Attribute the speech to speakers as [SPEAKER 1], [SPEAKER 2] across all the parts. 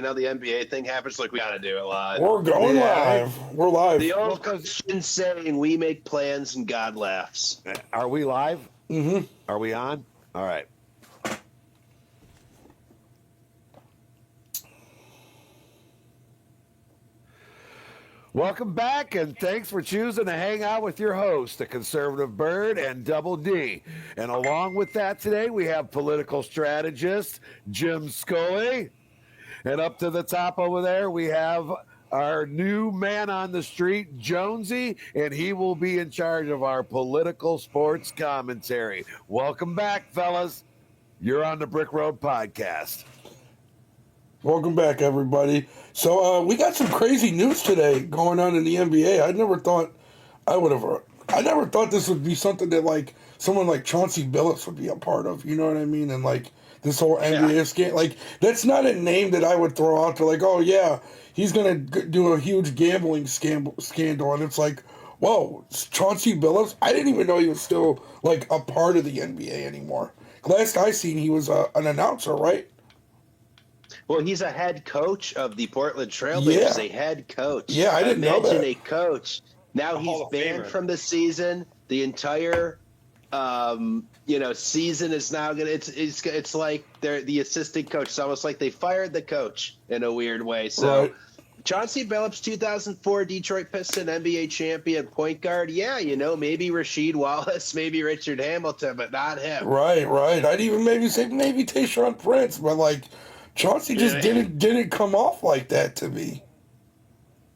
[SPEAKER 1] and now the NBA thing happens. Like, we got to do it live.
[SPEAKER 2] We're going live. We're live.
[SPEAKER 1] The old Christian saying, we make plans and God laughs.
[SPEAKER 3] Are we live?
[SPEAKER 2] Mm-hmm.
[SPEAKER 3] Are we on? All right. Welcome back, and thanks for choosing to hang out with your host, the Conservative Bird and Double D. And along with that today, we have political strategist Jim Scully. And up to the top over there, we have our new man on the street, Chauncey, and he will be in charge of our political sports commentary. Welcome back, fellas. You're on the Brick Road Podcast.
[SPEAKER 2] Welcome back, everybody. So we got some crazy news today going on in the NBA. I never thought this would be something that like someone like Chauncey Billups would be a part of. You know what I mean? And like this whole NBA scandal, like that's not a name that I would throw out to like, oh yeah, he's gonna do a huge gambling scandal, and it's like, whoa, Chauncey Billups. I didn't even know he was still like a part of the NBA anymore. Last I seen, he was an announcer, right?
[SPEAKER 1] Well, he's a head coach of the Portland Trailblazers, a head coach.
[SPEAKER 2] Yeah, I didn't know that.
[SPEAKER 1] Imagine a coach. Now he's banned from the season. The entire, season is now going to – it's like they're the assistant coach. It's almost like they fired the coach in a weird way. So Chauncey Billups, 2004 Detroit Piston NBA champion point guard. Yeah, maybe Rasheed Wallace, maybe Richard Hamilton, but not him.
[SPEAKER 2] Right. I'd even maybe say maybe Tayshaun Prince, but like – Chauncey just didn't come off like that to me.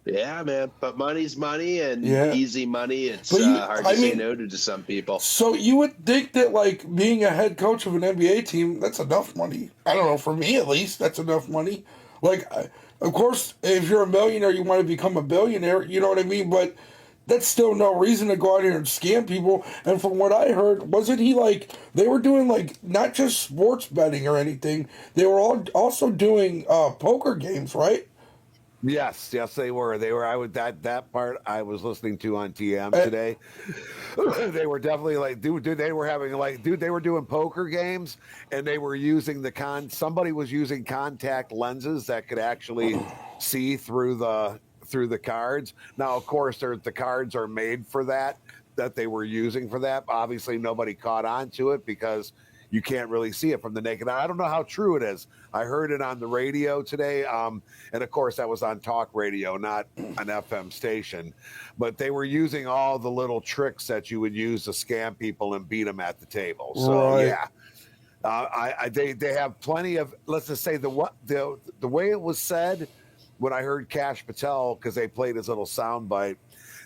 [SPEAKER 1] Yeah, man. But money's money, and easy money. It's hard to say no to some people.
[SPEAKER 2] So you would think that, like, being a head coach of an NBA team, that's enough money. I don't know. For me, at least, that's enough money. Like, of course, if you're a millionaire, you want to become a billionaire. You know what I mean? But that's still no reason to go out here and scam people. And from what I heard, wasn't he like they were doing like not just sports betting or anything? They were also doing poker games, right?
[SPEAKER 3] Yes, they were. They were. That part I was listening to on TM today. They were definitely like, dude. They were having they were doing poker games, and they were using somebody was using contact lenses that could actually see through the cards. Now, of course, the cards are made for that they were using for that. Obviously, nobody caught on to it because you can't really see it from the naked eye. I don't know how true it is. I heard it on the radio today, and of course, that was on talk radio, not an FM station. But they were using all the little tricks that you would use to scam people and beat them at the table. So, they have plenty of, let's just say, the way it was said, when I heard Cash Patel, because they played his little soundbite,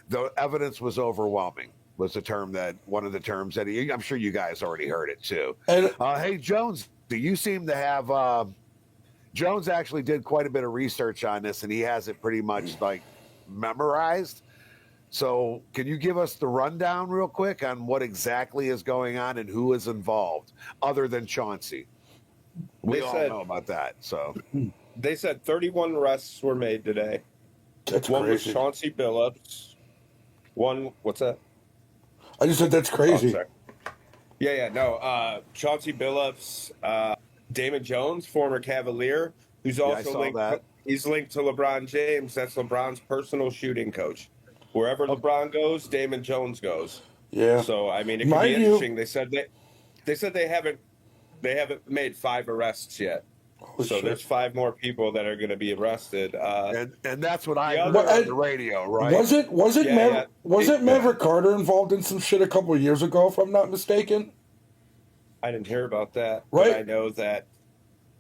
[SPEAKER 3] the evidence was overwhelming. Was one of the terms that I'm sure you guys already heard it too. And hey, Jones, do you seem to have? Jones actually did quite a bit of research on this, and he has it pretty much like memorized. So, can you give us the rundown real quick on what exactly is going on and who is involved, other than Chauncey? We all know about that. So.
[SPEAKER 4] They said 31 arrests were made today.
[SPEAKER 2] That's
[SPEAKER 4] one
[SPEAKER 2] crazy.
[SPEAKER 4] Was Chauncey Billups. One, what's that?
[SPEAKER 2] I just said that's crazy.
[SPEAKER 4] No. Chauncey Billups, Damon Jones, former Cavalier, who's also linked. He's linked to LeBron James. That's LeBron's personal shooting coach. Wherever LeBron goes, Damon Jones goes.
[SPEAKER 2] Yeah.
[SPEAKER 4] So I mean, it could be interesting. They said they haven't made 5 arrests yet. So there's 5 more people that are going to be arrested,
[SPEAKER 3] and that's what I heard on the radio, right?
[SPEAKER 2] Wasn't Maverick Carter involved in some shit a couple of years ago, if I'm not mistaken?
[SPEAKER 4] I didn't hear about that,
[SPEAKER 2] right?
[SPEAKER 4] But I know that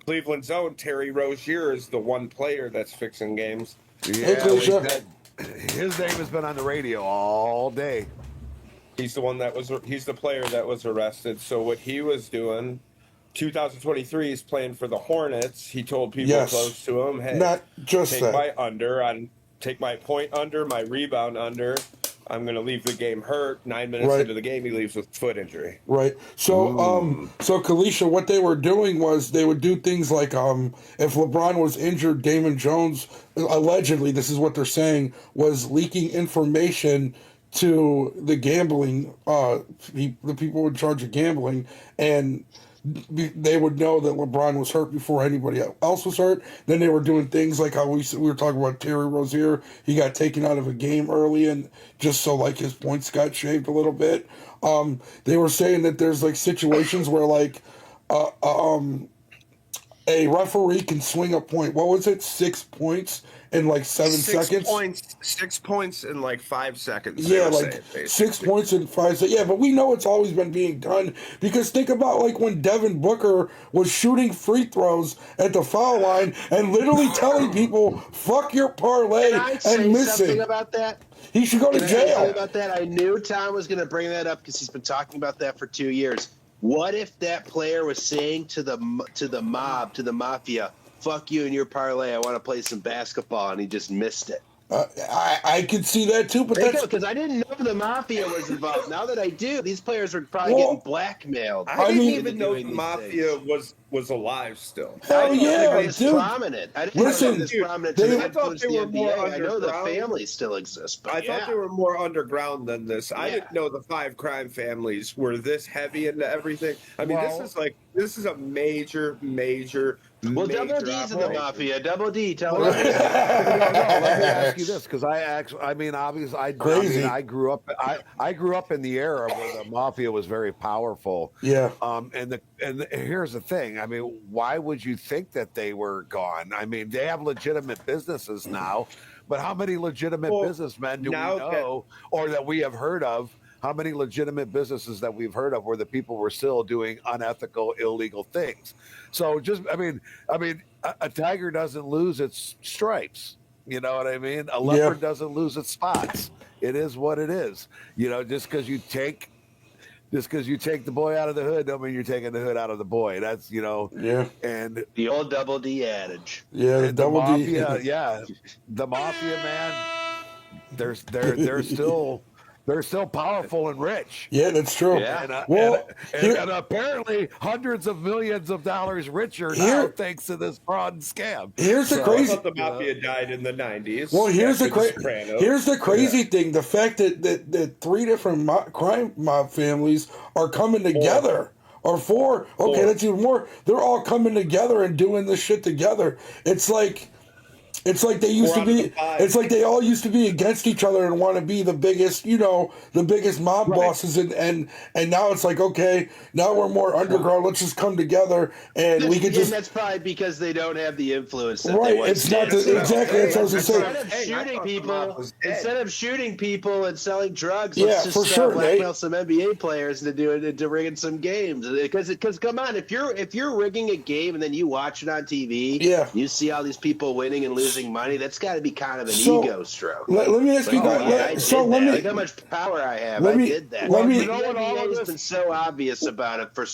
[SPEAKER 4] Cleveland's own Terry Rozier is the one player that's fixing games.
[SPEAKER 3] Yeah, his name has been on the radio all day.
[SPEAKER 4] He's the player that was arrested. So what he was doing. 2023, he's playing for the Hornets. He told people close to him, "Hey,
[SPEAKER 2] not just
[SPEAKER 4] take my under, take my point under, my rebound under. I'm going to leave the game hurt." 9 minutes into the game, he leaves with foot injury.
[SPEAKER 2] Right. So, so Kalisha, what they were doing was they would do things like, if LeBron was injured, Damon Jones, allegedly, this is what they're saying, was leaking information to the gambling, the people in charge of gambling, and they would know that LeBron was hurt before anybody else was hurt. Then they were doing things like how we were talking about Terry Rozier. He got taken out of a game early, and just so like his points got shaved a little bit. They were saying that there's like situations where like a referee can swing a point. What was it? 6 points in like 7 seconds?
[SPEAKER 4] 6 points in like 5 seconds.
[SPEAKER 2] Yeah, like 6 points in 5 seconds. Yeah, but we know it's always been being done because think about like when Devin Booker was shooting free throws at the foul line and literally telling people, fuck your parlay and missing.
[SPEAKER 1] Something about that?
[SPEAKER 2] He should go to jail.
[SPEAKER 1] About that? I knew Tom was going to bring that up because he's been talking about that for 2 years. What if that player was saying to the mob, to the mafia, fuck you and your parlay, I want to play some basketball, and he just missed it?
[SPEAKER 2] I could see that too, but that's
[SPEAKER 1] because I didn't know the mafia was involved. Now that I do, these players are probably getting blackmailed.
[SPEAKER 4] I didn't even know the mafia was alive still.
[SPEAKER 2] Hell yeah, dude!
[SPEAKER 1] Prominent. I didn't know this prominent.
[SPEAKER 4] I thought they were more underground.
[SPEAKER 1] I know the family still exists, but
[SPEAKER 4] I thought they were more underground than this. I didn't know the 5 crime families were this heavy into everything. I mean, this is a major.
[SPEAKER 1] Well, Double D's in the mafia. Double D, tell us.
[SPEAKER 3] Let me ask you this, because obviously, I grew up in the era where the mafia was very powerful.
[SPEAKER 2] Yeah.
[SPEAKER 3] And here's the thing. I mean, why would you think that they were gone? I mean, they have legitimate businesses now, but how many legitimate businessmen do we know or that we have heard of? How many legitimate businesses that we've heard of where the people were still doing unethical, illegal things? So a tiger doesn't lose its stripes. You know what I mean? A leopard doesn't lose its spots. It is what it is. You know, just because you take the boy out of the hood, don't mean you're taking the hood out of the boy. That's, you know.
[SPEAKER 2] Yeah.
[SPEAKER 1] And the old Double D adage.
[SPEAKER 2] Yeah, the Double D.
[SPEAKER 3] Yeah, the mafia, man. They're still powerful and rich.
[SPEAKER 2] Yeah, that's true.
[SPEAKER 3] Yeah. And apparently hundreds of millions of dollars richer now thanks to this fraud and scam.
[SPEAKER 2] Here's the crazy.
[SPEAKER 4] I thought the mafia died in the 90s.
[SPEAKER 2] Well, here's the crazy thing: the fact that 3 different crime mob families are coming together. Or 4. Okay, that's even more. They're all coming together and doing this shit together. It's like they used to be. It's like they all used to be against each other and want to be the biggest, the biggest mob bosses, and now it's like, okay, now we're more underground. Let's just come together and we can just.
[SPEAKER 1] And that's probably because they don't have the influence. That
[SPEAKER 2] right.
[SPEAKER 1] They once
[SPEAKER 2] it's not
[SPEAKER 1] did.
[SPEAKER 2] exactly. That's what I was saying.
[SPEAKER 1] Instead of shooting people and selling drugs, let's just blackmail some NBA players into rigging some games. Because come on, if you're rigging a game and then you watch it on TV, you see all these people winning and losing money, that's got to be kind of an ego stroke.
[SPEAKER 2] Let me ask you guys.
[SPEAKER 1] Look how much power I have. I did that. The NBA has been so obvious about it for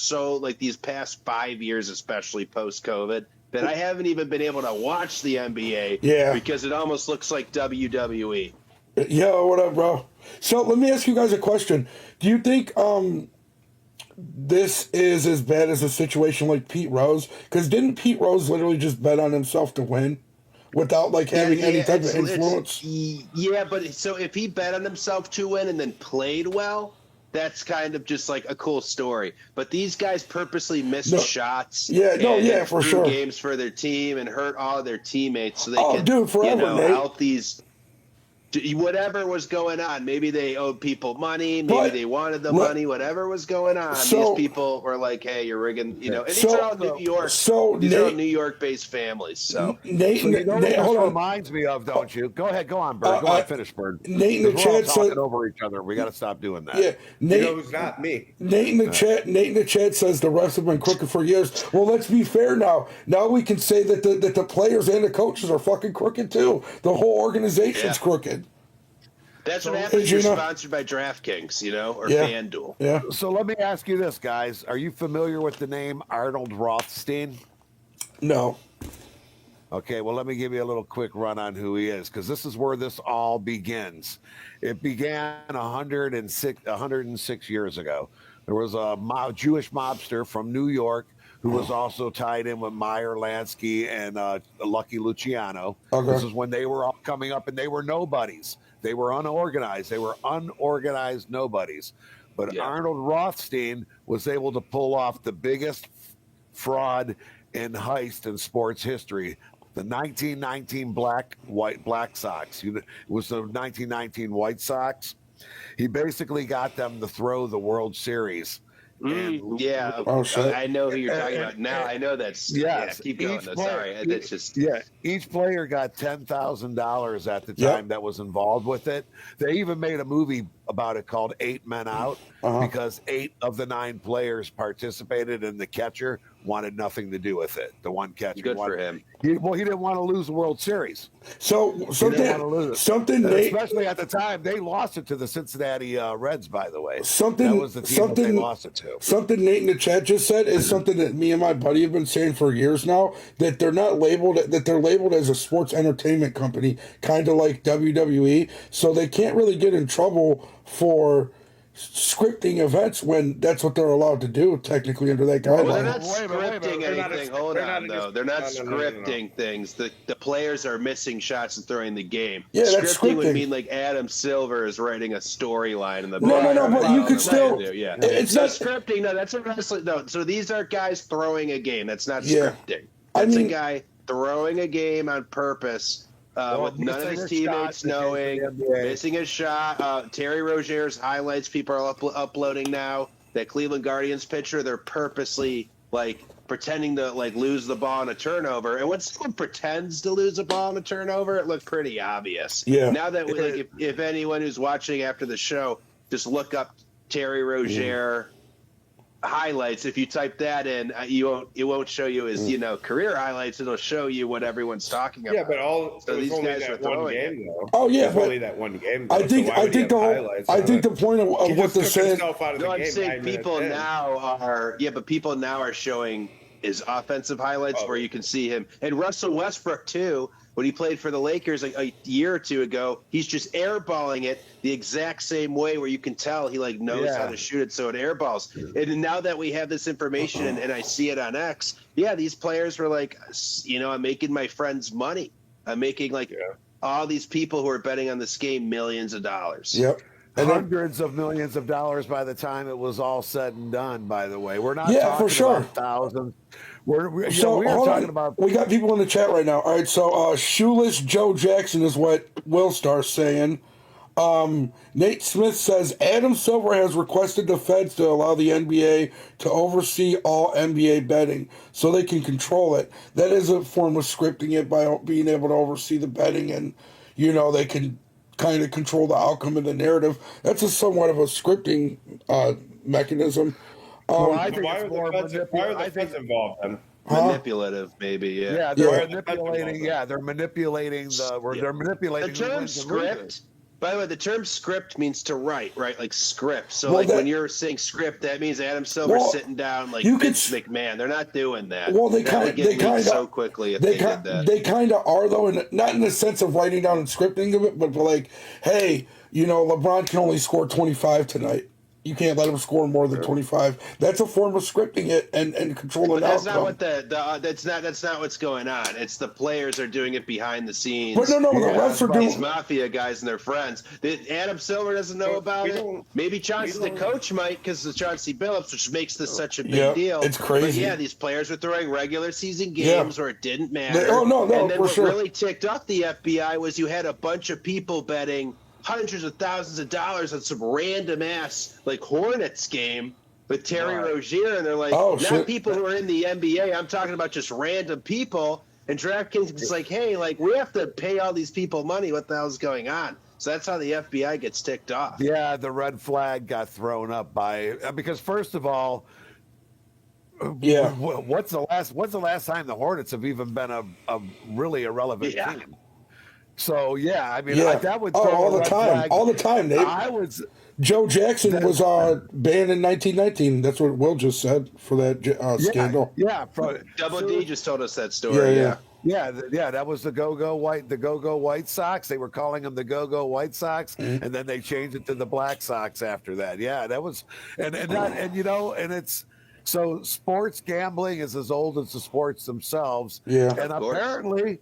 [SPEAKER 1] these past 5 years, especially post-COVID, that I haven't even been able to watch the NBA because it almost looks like WWE.
[SPEAKER 2] Yo, what up, bro? So let me ask you guys a question. Do you think this is as bad as a situation like Pete Rose? Because didn't Pete Rose literally just bet on himself to win? Without having any type of influence.
[SPEAKER 1] But so if he bet on himself to win and then played well, that's kind of just like a cool story. But these guys purposely missed shots.
[SPEAKER 2] For sure.
[SPEAKER 1] Games for their team and hurt all of their teammates so they could help these. Whatever was going on, maybe they owed people money, maybe they wanted the money, whatever was going on. These people were like, "Hey, you're rigging," and these are all New York. These are all New York-based families. So,
[SPEAKER 3] Nate reminds me of, don't you? Go ahead, go on, Bird. Go on, finish, Bird.
[SPEAKER 2] Nate in the chat
[SPEAKER 3] talking over each other. We got to stop doing that.
[SPEAKER 2] Yeah, Nate,
[SPEAKER 4] it's not me.
[SPEAKER 2] Nate in the chat says the refs have been crooked for years. Well, let's be fair now. Now we can say that the players and the coaches are fucking crooked too. The whole organization's crooked.
[SPEAKER 1] That's what happens. You're sponsored by DraftKings, or FanDuel.
[SPEAKER 2] Yeah.
[SPEAKER 3] So let me ask you this, guys: are you familiar with the name Arnold Rothstein?
[SPEAKER 2] No.
[SPEAKER 3] Okay, well, let me give you a little quick run on who he is, because this is where this all begins. It began 106 years ago. There was a Jewish mobster from New York who was also tied in with Meyer Lansky and Lucky Luciano. Okay. This is when they were all coming up, and they were nobodies. They were unorganized. They were unorganized nobodies. But Arnold Rothstein was able to pull off the biggest fraud, and heist in sports history. The 1919 Black Sox. It was the 1919 White Sox. He basically got them to throw the World Series.
[SPEAKER 1] Yeah, I know who you're talking about now. I know that's keep going. Sorry, that's just
[SPEAKER 3] each player got $10,000 at the time that was involved with it. They even made a movie about it called 8 Men Out because 8 of the 9 players participated, and the catcher wanted nothing to do with it. The one catcher,
[SPEAKER 1] good for him.
[SPEAKER 3] He didn't want to lose the World Series.
[SPEAKER 2] So something,
[SPEAKER 3] especially at the time, they lost it to the Cincinnati Reds. By the way,
[SPEAKER 2] that
[SPEAKER 3] was the team that they lost it to.
[SPEAKER 2] Something Nate in the chat just said is something that me and my buddy have been saying for years now. That they're not labeled. That they're labeled as a sports entertainment company, kind of like WWE. So they can't really get in trouble for scripting events when that's what they're allowed to do technically under that guideline.
[SPEAKER 1] Well, they're not scripting anything. Hold on, though. They're not scripting things. The players are missing shots and throwing the game.
[SPEAKER 2] Yeah, that's scripting
[SPEAKER 1] would mean like Adam Silver is writing a storyline in the
[SPEAKER 2] No, but you could still.
[SPEAKER 1] Yeah,
[SPEAKER 2] it's
[SPEAKER 1] not scripting. No, that's a wrestling. No, so these are guys throwing a game. That's not scripting. That's a guy throwing a game on purpose. With none of his teammates knowing, missing a shot. Terry Rozier's highlights people are uploading now. That Cleveland Guardians pitcher, they're purposely pretending to lose the ball in a turnover. And when someone pretends to lose a ball in a turnover, it looked pretty obvious.
[SPEAKER 2] Yeah.
[SPEAKER 1] Now that if anyone who's watching after the show, just look up Terry Rozier highlights. If you type that in, it won't show you his career highlights. It'll show you what everyone's talking about.
[SPEAKER 4] Yeah, but these
[SPEAKER 1] guys
[SPEAKER 4] are
[SPEAKER 1] throwing
[SPEAKER 4] game, though.
[SPEAKER 2] Oh yeah,
[SPEAKER 4] but only that one game.
[SPEAKER 2] I think the point of what they're saying.
[SPEAKER 1] I'm saying people now are showing his offensive highlights where you can see him, and Russell Westbrook too. When he played for the Lakers a year or two ago, he's just airballing it the exact same way where you can tell he knows how to shoot it so it airballs. And now that we have this information and I see it on X, these players were I'm making my friends money. I'm making all these people who are betting on this game millions of dollars.
[SPEAKER 2] Yep.
[SPEAKER 3] And hundreds of millions of dollars by the time it was all said and done, by the way. We're not talking about thousands. We're talking about...
[SPEAKER 2] We got people in the chat right now. All right, so Shoeless Joe Jackson is what Will Star's saying. Nate Smith says, Adam Silver has requested the feds to allow the NBA to oversee all NBA betting so they can control it. That is a form of scripting it by being able to oversee the betting and, they can kind of control the outcome of the narrative. That's somewhat of a scripting mechanism.
[SPEAKER 4] I think why are the feds involved then?
[SPEAKER 1] Manipulative, maybe. Yeah,
[SPEAKER 3] they're manipulating. Yeah, they're manipulating they're manipulating
[SPEAKER 1] the term script. By the way, the term script means to write, right? Like script. So when you're saying script, that means Adam Silver's sitting down Vince McMahon. They're not doing that.
[SPEAKER 2] Well, they kind of
[SPEAKER 1] so quickly if they did that.
[SPEAKER 2] They kind of are though, and not in the sense of writing down and scripting of it, but hey, LeBron can only score 25 tonight. You can't let him score more than 25. That's a form of scripting it and controlling the outcome.
[SPEAKER 1] Not what that's not what's going on. It's the players are doing it behind the scenes.
[SPEAKER 2] But no, the refs are doing
[SPEAKER 1] these mafia guys and their friends. Adam Silver doesn't know about it. Maybe Chauncey, the coach, might, because of Chauncey Billups, which makes this such a big deal.
[SPEAKER 2] It's crazy.
[SPEAKER 1] But these players are throwing regular season games where it didn't matter.
[SPEAKER 2] And
[SPEAKER 1] then what really ticked off the FBI was you had a bunch of people betting hundreds of thousands of dollars on some random ass Hornets game with Terry Rozier, and they're not people who are in the NBA. I'm talking about just random people. And DraftKings is hey, we have to pay all these people money. What the hell's going on? So that's how the FBI gets ticked off.
[SPEAKER 3] Yeah, the red flag got thrown up because first of all, what's the last time the Hornets have even been a really irrelevant team? So that would throw
[SPEAKER 2] all the time. Nate. Joe Jackson was banned in 1919. That's what Will just said for that scandal.
[SPEAKER 1] Yeah, Double D just told us that story.
[SPEAKER 3] Yeah. That was the Go-Go White Sox. They were calling them the Go-Go White Sox, and then they changed it to the Black Sox after that. Yeah, that was and it's. So sports gambling is as old as the sports themselves.
[SPEAKER 2] Yeah,
[SPEAKER 3] and apparently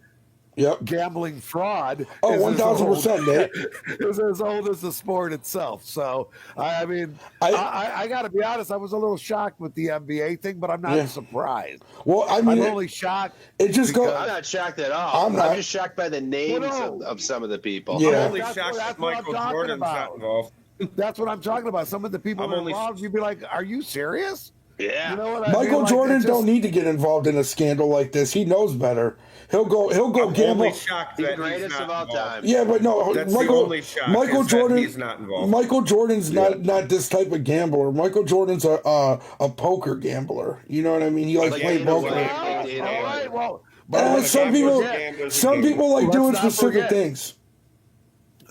[SPEAKER 2] Yep.
[SPEAKER 3] Gambling fraud.
[SPEAKER 2] Oh,
[SPEAKER 3] is
[SPEAKER 2] 1,000%, Nate.
[SPEAKER 3] Is as old as the sport itself. So, I mean, I got to be honest. I was a little shocked with the NBA thing, but I'm not surprised.
[SPEAKER 2] Well, I mean,
[SPEAKER 3] I'm only shocked.
[SPEAKER 2] It just goes.
[SPEAKER 1] I'm not shocked at all. I'm just shocked by the names of some of the people.
[SPEAKER 2] Yeah.
[SPEAKER 4] I'm only shocked that Michael Jordan's not involved.
[SPEAKER 3] That's what I'm talking about. Some of the people involved, you'd be like, "Are you serious?"
[SPEAKER 1] Yeah.
[SPEAKER 3] You know what I mean?
[SPEAKER 2] Michael
[SPEAKER 3] Like,
[SPEAKER 2] Jordan don't need to get involved in a scandal like this. He knows better. He'll go
[SPEAKER 4] I'm
[SPEAKER 2] gamble.
[SPEAKER 4] only shocked that
[SPEAKER 1] the greatest of all time.
[SPEAKER 2] Yeah, but no,
[SPEAKER 4] That's
[SPEAKER 2] Michael,
[SPEAKER 4] the only shock
[SPEAKER 2] Michael
[SPEAKER 4] is
[SPEAKER 2] Jordan.
[SPEAKER 4] That he's not involved.
[SPEAKER 2] Michael Jordan's not this type of gambler. Michael Jordan's a poker gambler. You know what I mean? He likes playing poker.
[SPEAKER 3] All right, well,
[SPEAKER 2] some people like doing specific things.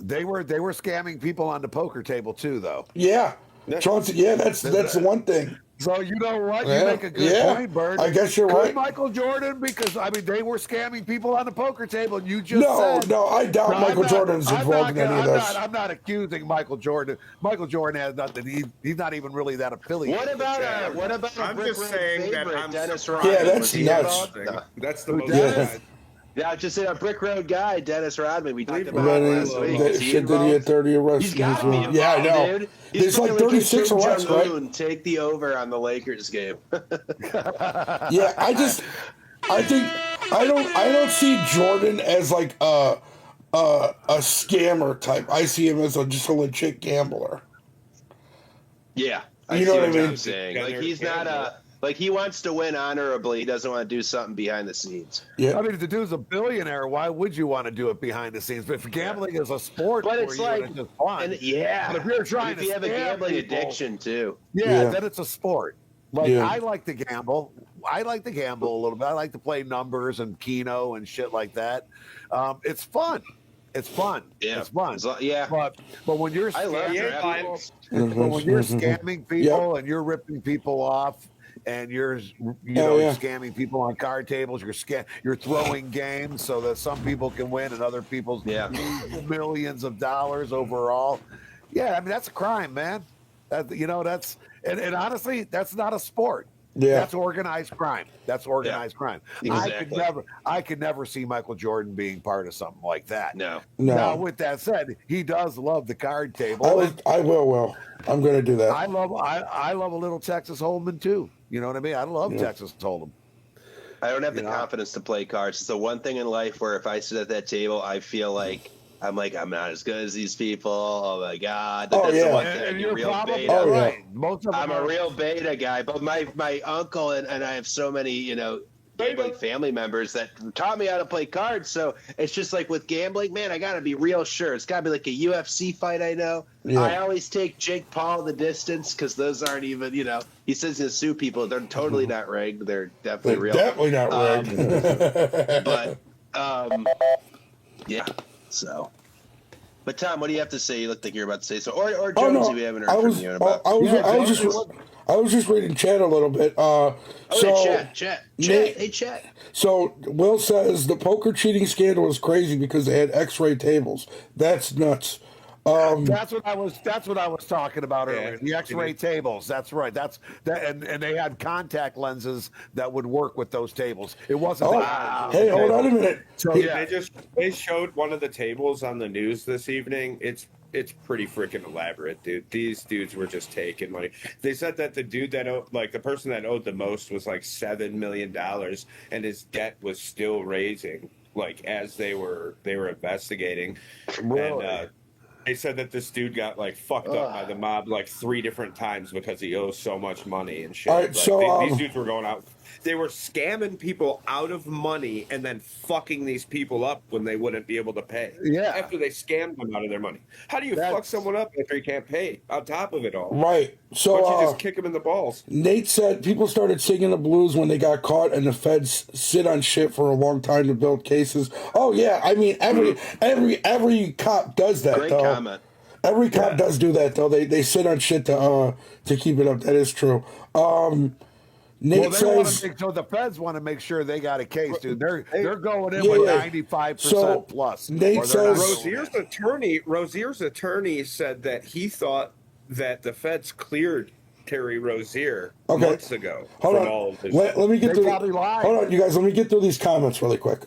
[SPEAKER 3] They were scamming people on the poker table too, though.
[SPEAKER 2] Yeah, Chauncey. Yeah, that's one thing.
[SPEAKER 3] So you know what? You make a good point, Bird.
[SPEAKER 2] I guess you're right.
[SPEAKER 3] Michael Jordan, because I mean they were scamming people on the poker table, and you just said,
[SPEAKER 2] no. I doubt Michael Jordan's involved in any of this.
[SPEAKER 3] I'm not accusing Michael Jordan. Michael Jordan has nothing. He's not even really that affiliated.
[SPEAKER 1] What about
[SPEAKER 4] I'm
[SPEAKER 1] Brick
[SPEAKER 4] just
[SPEAKER 1] Road
[SPEAKER 4] saying
[SPEAKER 1] favorite,
[SPEAKER 4] that I'm
[SPEAKER 1] Dennis
[SPEAKER 4] surprised.
[SPEAKER 1] Rodman?
[SPEAKER 2] Yeah, that's nuts.
[SPEAKER 4] That's the most.
[SPEAKER 2] Yeah.
[SPEAKER 1] Yeah, just a Brick Road guy, Dennis Rodman. We talked about
[SPEAKER 2] That
[SPEAKER 1] last week.
[SPEAKER 2] that shit that he had 30 arrests.
[SPEAKER 1] He's got to be involved,
[SPEAKER 2] yeah, I know.
[SPEAKER 1] dude.
[SPEAKER 2] There's like 36 arrests, right?
[SPEAKER 1] Take the over on the Lakers game.
[SPEAKER 2] Yeah, I don't see Jordan as like a scammer type. I see him as just a legit gambler.
[SPEAKER 1] Yeah,
[SPEAKER 2] you know what I mean?
[SPEAKER 1] I'm saying. Like he's not like he wants to win honorably. He doesn't want to do something behind the scenes.
[SPEAKER 2] Yeah,
[SPEAKER 3] I mean, if the dude's a billionaire, why would you want to do it behind the scenes? But if gambling is a sport,
[SPEAKER 1] but it's like,
[SPEAKER 3] it's just fun.
[SPEAKER 1] And yeah,
[SPEAKER 3] but if you're trying
[SPEAKER 1] if you have a gambling addiction too,
[SPEAKER 3] then it's a sport. Like I like to gamble. I like to gamble a little bit. I like to play numbers and Keno and shit like that. It's fun. It's fun.
[SPEAKER 1] Yeah.
[SPEAKER 3] It's fun.
[SPEAKER 1] Yeah.
[SPEAKER 3] But when you're
[SPEAKER 1] scamming
[SPEAKER 3] scamming people and you're ripping people off and you're scamming people on card tables, you're throwing games so that some people can win and other people lose millions of dollars overall. Yeah, I mean that's a crime, man. That's and honestly, that's not a sport.
[SPEAKER 2] Yeah,
[SPEAKER 3] that's organized crime. That's organized crime.
[SPEAKER 1] Exactly.
[SPEAKER 3] I could never see Michael Jordan being part of something like that.
[SPEAKER 1] No.
[SPEAKER 3] Now, with that said, he does love the card table.
[SPEAKER 2] I will. I'm going to do that.
[SPEAKER 3] I love a little Texas Hold'em too. You know what I mean? I love Texas Hold'em.
[SPEAKER 1] I don't have the confidence to play cards. It's the one thing in life where if I sit at that table, I feel like I'm not as good as these people. Oh my God! That's the one thing.
[SPEAKER 3] And you're probably
[SPEAKER 1] beta.
[SPEAKER 3] right. I'm
[SPEAKER 1] a real beta guy, but my uncle and I have so many gambling family members that taught me how to play cards. So it's just like with gambling, man, I got to be real sure. It's got to be like a UFC fight. I know. Yeah. I always take Jake Paul the distance because those aren't even. He says he'll sue people. They're totally not rigged. They're definitely real.
[SPEAKER 2] Definitely not rigged.
[SPEAKER 1] But yeah. So, but Tom, what do you have to say? You look like you're about to say so, or Jonesy, we haven't heard from you in about.
[SPEAKER 2] I was just reading chat a little bit.
[SPEAKER 1] Chat. Hey, chat.
[SPEAKER 2] So Will says the poker cheating scandal is crazy because they had X-ray tables. That's nuts.
[SPEAKER 3] That's what I was talking about earlier. The X-ray tables. That's right. And they had contact lenses that would work with those tables. It wasn't.
[SPEAKER 2] Hey, hold on a minute.
[SPEAKER 4] So they showed one of the tables on the news this evening. It's pretty freaking elaborate, dude. These dudes were just taking money. They said that the dude that the person that owed the most was like $7 million, and his debt was still raising, like as they were investigating.
[SPEAKER 3] Really?
[SPEAKER 4] And, they said that this dude got fucked up by the mob 3 different times because he owes so much money and shit.
[SPEAKER 2] All right,
[SPEAKER 4] these dudes were going out. They were scamming people out of money and then fucking these people up when they wouldn't be able to pay.
[SPEAKER 3] Yeah.
[SPEAKER 4] After they scammed them out of their money. How do you fuck someone up after you can't pay on top of it all?
[SPEAKER 2] Right. So
[SPEAKER 4] Why don't you just kick them in the balls?
[SPEAKER 2] Nate said people started singing the blues when they got caught, and the feds sit on shit for a long time to build cases. Oh yeah, I mean every cop does that.
[SPEAKER 1] Great
[SPEAKER 2] though.
[SPEAKER 1] comment.
[SPEAKER 2] Every cop does do that though. They sit on shit to keep it up. That is true. Nate says
[SPEAKER 3] the feds want to make sure they got a case, dude. They're going in with 95% plus.
[SPEAKER 2] Nate says
[SPEAKER 4] Rozier's attorney said that he thought that the feds cleared Terry Rozier months ago.
[SPEAKER 2] Hold on. Let me get through. Hold on, you guys. Let me get through these comments really quick.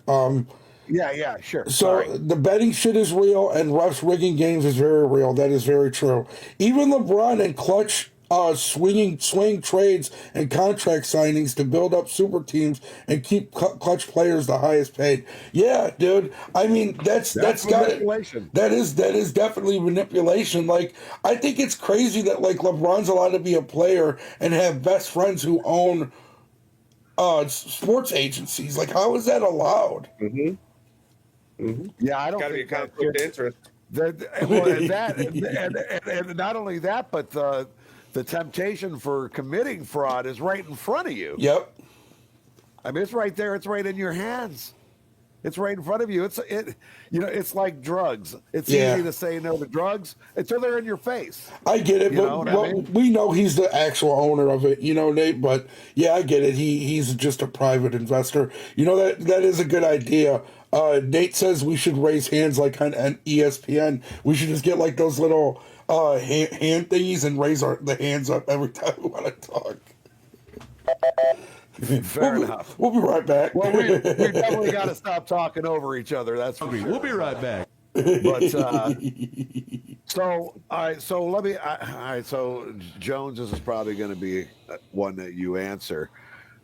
[SPEAKER 3] Yeah, sure.
[SPEAKER 2] So
[SPEAKER 3] Sorry.
[SPEAKER 2] the betting shit is real, and refs rigging games is very real. That is very true. Even LeBron and Clutch swing trades and contract signings to build up super teams and keep Clutch players the highest paid. Yeah, dude. I mean, that's got
[SPEAKER 3] manipulation.
[SPEAKER 2] That is definitely manipulation. Like, I think it's crazy that like LeBron's allowed to be a player and have best friends who own sports agencies. Like, how is that allowed?
[SPEAKER 3] Yeah, I don't
[SPEAKER 4] Got to be a
[SPEAKER 3] think that
[SPEAKER 4] conflict of interest.
[SPEAKER 3] And not only that, but the temptation for committing fraud is right in front of you.
[SPEAKER 2] Yep.
[SPEAKER 3] I mean, it's right there. It's right in your hands. It's right in front of you. It's like drugs. It's easy to say no to drugs until they're in your face.
[SPEAKER 2] I get it, we know he's the actual owner of it, Nate. But yeah, I get it. He's just a private investor. That is a good idea. Nate says we should raise hands like on ESPN. We should just get like those little hand thingies and raise the hands up every time we want to talk.
[SPEAKER 3] Fair enough.
[SPEAKER 2] We'll be right back.
[SPEAKER 3] Well, we definitely got to stop talking over each other. That's for sure.
[SPEAKER 5] We'll be right back.
[SPEAKER 3] But so all right. So let me. All right. So Jones, this is probably going to be one that you answer.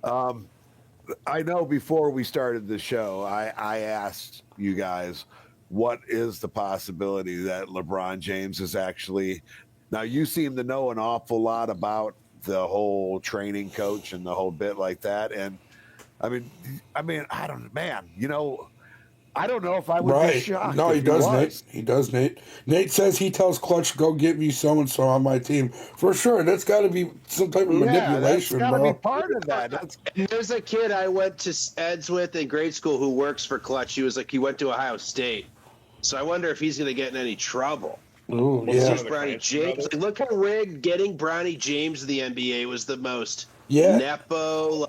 [SPEAKER 3] I know before we started the show, I asked you guys, what is the possibility that LeBron James is actually? Now you seem to know an awful lot about the whole training coach and the whole bit like that. And I mean, I don't, man, I don't know if I would be shocked.
[SPEAKER 2] No, he does, Nate. He does, Nate. Nate says he tells Clutch, go get me so-and-so on my team. For sure. That's got to be some type of manipulation,
[SPEAKER 3] that's
[SPEAKER 2] bro.
[SPEAKER 3] Be part of that.
[SPEAKER 1] There's a kid I went to Eds with in grade school who works for Clutch. He went to Ohio State. So I wonder if he's going to get in any trouble.
[SPEAKER 2] Ooh, yeah.
[SPEAKER 1] Bronny James. Look how rigged getting Bronny James to the NBA was the most nepo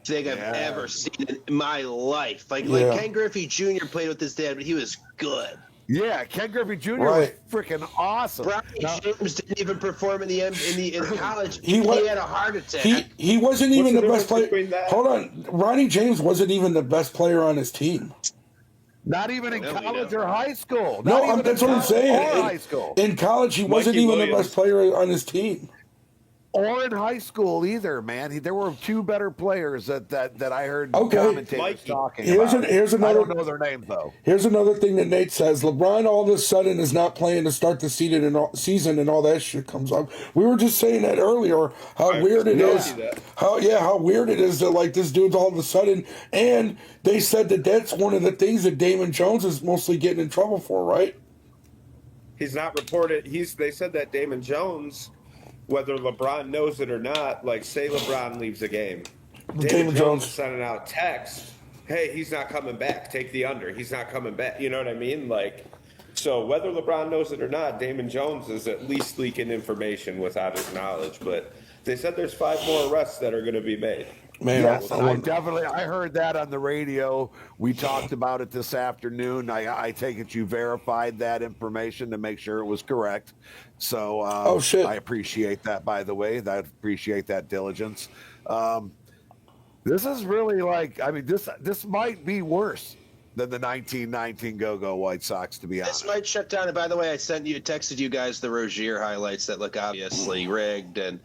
[SPEAKER 1] thing I've ever seen in my life. Like Ken Griffey Jr. played with his dad, but he was good.
[SPEAKER 3] Yeah, Ken Griffey Jr. was freaking awesome.
[SPEAKER 1] Bronny James didn't even perform in college. He had a heart attack.
[SPEAKER 2] He wasn't even the best player. Hold on, Ronnie James wasn't even the best player on his team.
[SPEAKER 3] Not even in college or high school.
[SPEAKER 2] That's what I'm saying.
[SPEAKER 3] High school.
[SPEAKER 2] In college, he wasn't even the best player on his team.
[SPEAKER 3] Or in high school either, man. There were two better players that I heard commentators talking about.
[SPEAKER 2] Here's another.
[SPEAKER 3] I don't know their names though.
[SPEAKER 2] Here's another thing that Nate says: LeBron all of a sudden is not playing to start the season, and all that shit comes up. We were just saying that earlier. How weird it is. How weird it is that like this dude's all of a sudden. And they said that's one of the things that Damon Jones is mostly getting in trouble for, right?
[SPEAKER 4] He's not reported. They said that Damon Jones, whether LeBron knows it or not, like say LeBron leaves a game, Damon Jones is sending out text, hey, he's not coming back. Take the under. He's not coming back. You know what I mean? Like, so whether LeBron knows it or not, Damon Jones is at least leaking information without his knowledge. But they said there's 5 more arrests that are going to be made.
[SPEAKER 2] Man,
[SPEAKER 3] yes, I heard that on the radio. We talked about it this afternoon. I take it you verified that information to make sure it was correct. So I appreciate that, by the way. I appreciate that diligence. This is really this might be worse than the 1919 Go-Go White Sox, to be honest.
[SPEAKER 1] This might shut down. And by the way, I texted you guys the Rozier highlights that look obviously rigged, and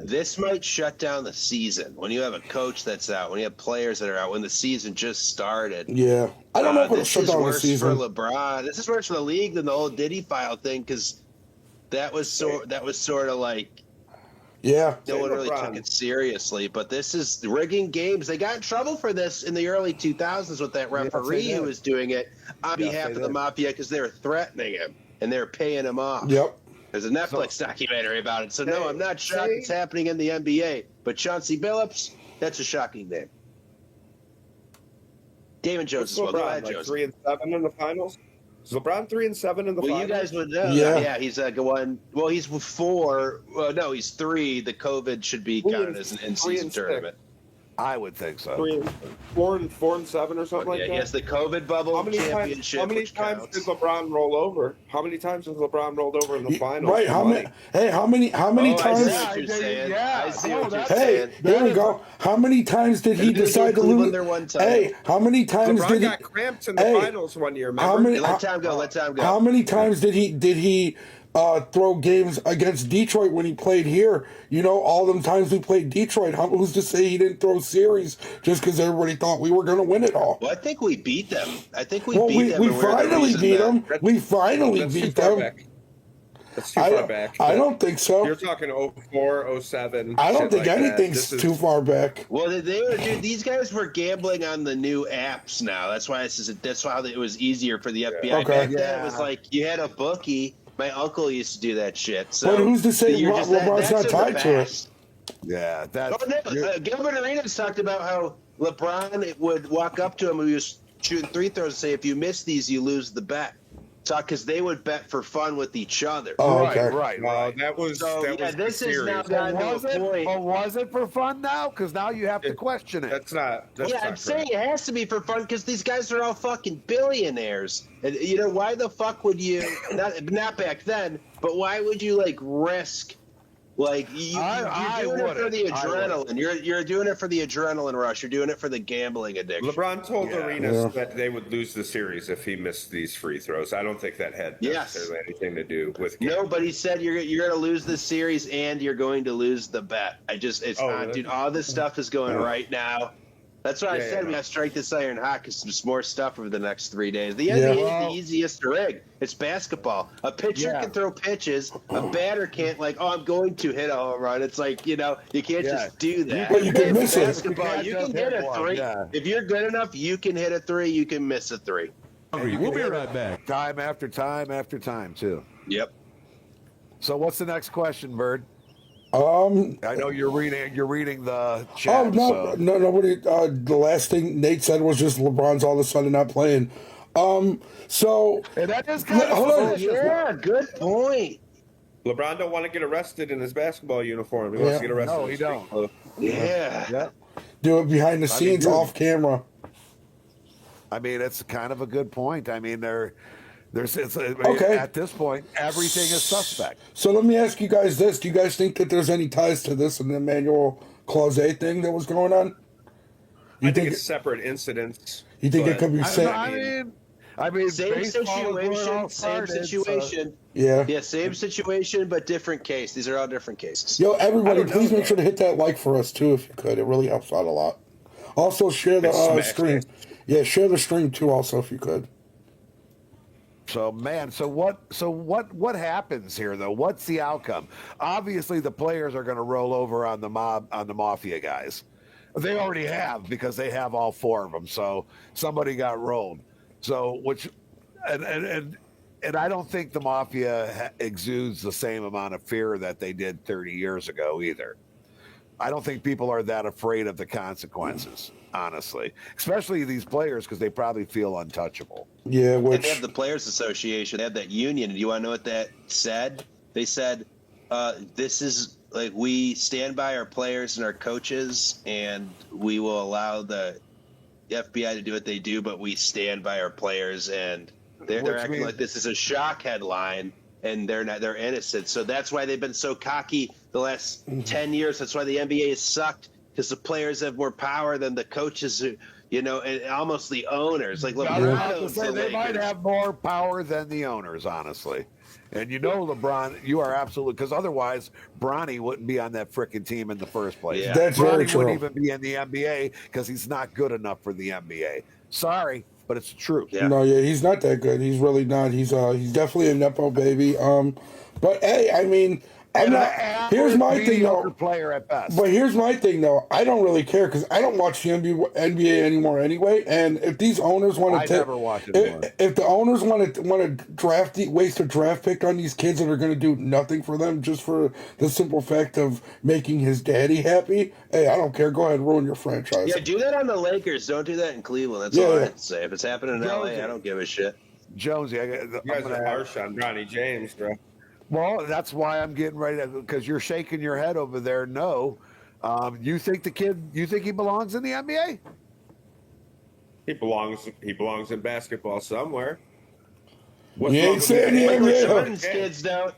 [SPEAKER 1] this might shut down the season when you have a coach that's out, when you have players that are out, when the season just started.
[SPEAKER 2] Yeah, I don't know if it'll shut down the season.
[SPEAKER 1] This is worse for LeBron. This is worse for the league than the old Diddy file thing, because that was sort of like, no one really took it seriously. But this is rigging games. They got in trouble for this in the early 2000s with that referee who was doing it on behalf of the mafia because they were threatening him and they were paying him off.
[SPEAKER 2] Yep.
[SPEAKER 1] There's a Netflix documentary about it. So, no, I'm not shocked it's happening in the NBA. But Chauncey Billups, that's a shocking name. Damon Jones as well. Go ahead, Jones.
[SPEAKER 4] 3-7 in the finals? Is LeBron 3-7 in the finals?
[SPEAKER 1] Well, you guys would know.
[SPEAKER 2] Yeah,
[SPEAKER 1] he's going. Well, he's 4. No, he's 3. The COVID should be counted as an in-season tournament.
[SPEAKER 3] I would think so.
[SPEAKER 4] 4-7 or something like that.
[SPEAKER 1] Yes, the COVID bubble championship.
[SPEAKER 4] How many times did LeBron roll over? How many times has LeBron rolled over in the finals?
[SPEAKER 2] Right? How many? Hey, how many times?
[SPEAKER 1] I see what you're saying.
[SPEAKER 3] Yeah,
[SPEAKER 1] I see what you're
[SPEAKER 2] Hey,
[SPEAKER 1] saying.
[SPEAKER 2] there we go. How many times did he decide to lose? Hey, how many times
[SPEAKER 4] LeBron
[SPEAKER 2] did he?
[SPEAKER 4] got cramps in the finals one year. Remember?
[SPEAKER 2] How many?
[SPEAKER 1] Let time go. Let time go.
[SPEAKER 2] How many times did he throw games against Detroit when he played here? You know, all them times we played Detroit. Who's to say he didn't throw series just because everybody thought we were going to win it all?
[SPEAKER 1] Well, I think we beat them. I think we
[SPEAKER 2] beat
[SPEAKER 1] them.
[SPEAKER 2] We finally beat them. We finally beat them.
[SPEAKER 4] That's too far back.
[SPEAKER 2] I don't think so.
[SPEAKER 4] You're talking 04, 07.
[SPEAKER 2] I don't think anything's too far back.
[SPEAKER 1] Well, these guys were gambling on the new apps now. That's why that's why it was easier for the FBI. Back then, it was like you had a bookie. My uncle used to do that shit. So
[SPEAKER 2] but who's to say LeBron's not tied to it?
[SPEAKER 3] Yeah, that's.
[SPEAKER 1] Gilbert Arenas talked about how LeBron would walk up to him when he was shooting free throws and say, "If you miss these, you lose the bet." Because they would bet for fun with each other.
[SPEAKER 2] Oh, okay.
[SPEAKER 3] Right.
[SPEAKER 4] That was
[SPEAKER 1] this is now gotten to a point.
[SPEAKER 3] But was it for fun now? Because now you have to question it.
[SPEAKER 4] That's not.
[SPEAKER 1] I'm saying it has to be for fun because these guys are all fucking billionaires. And you know why the fuck would you? Not back then, but why would you risk? You're doing it for the adrenaline. You're doing it for the adrenaline rush. You're doing it for the gambling addiction.
[SPEAKER 4] LeBron told Arenas that they would lose the series if he missed these free throws. I don't think that had necessarily anything to do with gambling.
[SPEAKER 1] No, but he said you're going to lose the series and you're going to lose the bet. Dude, all this stuff is going right now. That's why I said we got to strike this iron hot because there's more stuff over the next 3 days. The NBA is the easiest to rig. It's basketball. A pitcher can throw pitches. A batter can't I'm going to hit a home run. It's you can't just do that.
[SPEAKER 2] Well, you can miss it.
[SPEAKER 1] Basketball, you can hit a three. Yeah. If you're good enough, you can hit a three. You can miss a three.
[SPEAKER 5] We'll be right back.
[SPEAKER 3] Time after time after time, too.
[SPEAKER 1] Yep.
[SPEAKER 3] So what's the next question, Bird? I know you're reading the chat.
[SPEAKER 2] No, nobody. The last thing Nate said was just LeBron's all of a sudden not playing. So
[SPEAKER 3] and that is kind of
[SPEAKER 1] good point.
[SPEAKER 4] LeBron don't want to get arrested in his basketball uniform. He wants to get arrested.
[SPEAKER 3] No, he don't.
[SPEAKER 1] Yeah.
[SPEAKER 2] Do it behind the scenes, off camera.
[SPEAKER 3] I mean, it's kind of a good point. I mean,
[SPEAKER 2] okay.
[SPEAKER 3] At this point, everything is suspect.
[SPEAKER 2] So let me ask you guys this. Do you guys think that there's any ties to this and the Emmanuel Clause thing that was going on?
[SPEAKER 4] I think it's separate incidents.
[SPEAKER 2] You think it could be
[SPEAKER 3] I mean,
[SPEAKER 1] same situation.
[SPEAKER 2] Yeah,
[SPEAKER 1] same situation, but different case. These are all different cases.
[SPEAKER 2] Yo, everybody, please make sure to hit that like for us, too, if you could. It really helps out a lot. Also, share the stream. Yeah, share the stream, too, also, if you could.
[SPEAKER 3] So what happens here though? What's the outcome? Obviously, the players are going to roll over on the mafia guys. They already have because they have all four of them. So somebody got rolled. So and I don't think the mafia exudes the same amount of fear that they did 30 years ago either. I don't think people are that afraid of the consequences, honestly, especially these players because they probably feel untouchable.
[SPEAKER 2] Yeah,
[SPEAKER 1] they have the Players Association. They have that union. Do you want to know what that said? They said, this is we stand by our players and our coaches, and we will allow the FBI to do what they do, but we stand by our players, and they're acting like this is a shock headline. And they're innocent. So that's why they've been so cocky the last 10 years. That's why the NBA has sucked, because the players have more power than the coaches, and almost the owners. Like LeBron,
[SPEAKER 3] they might have more power than the owners, honestly. And LeBron, you are absolutely, because otherwise Bronny wouldn't be on that frickin' team in the first place.
[SPEAKER 2] Yeah. That's very true.
[SPEAKER 3] Wouldn't even be in the NBA because he's not good enough for the NBA. Sorry. But it's the truth.
[SPEAKER 2] Yeah. No, he's not that good. He's really not. He's definitely a nepo baby. But hey, I mean, here's my thing though.
[SPEAKER 3] Player at best.
[SPEAKER 2] But here's my thing though. I don't really care because I don't watch the NBA anymore anyway. And if these owners want to,
[SPEAKER 3] never watch it anymore.
[SPEAKER 2] If the owners want to waste a draft pick on these kids that are going to do nothing for them just for the simple fact of making his daddy happy, hey, I don't care. Go ahead and ruin your franchise.
[SPEAKER 1] Yeah, do that on the Lakers. Don't do that in Cleveland. That's all I have to say. If it's happening in LA, I don't give a shit.
[SPEAKER 3] Jonesy,
[SPEAKER 4] you guys are harsh on Bronny James, bro.
[SPEAKER 3] Well, that's why I'm getting ready because you're shaking your head over there. No, You think the kid? You think he belongs in the NBA?
[SPEAKER 4] He belongs in basketball somewhere.
[SPEAKER 2] You ain't saying the
[SPEAKER 1] Michael
[SPEAKER 2] NBA.
[SPEAKER 1] Jordan's kids don't.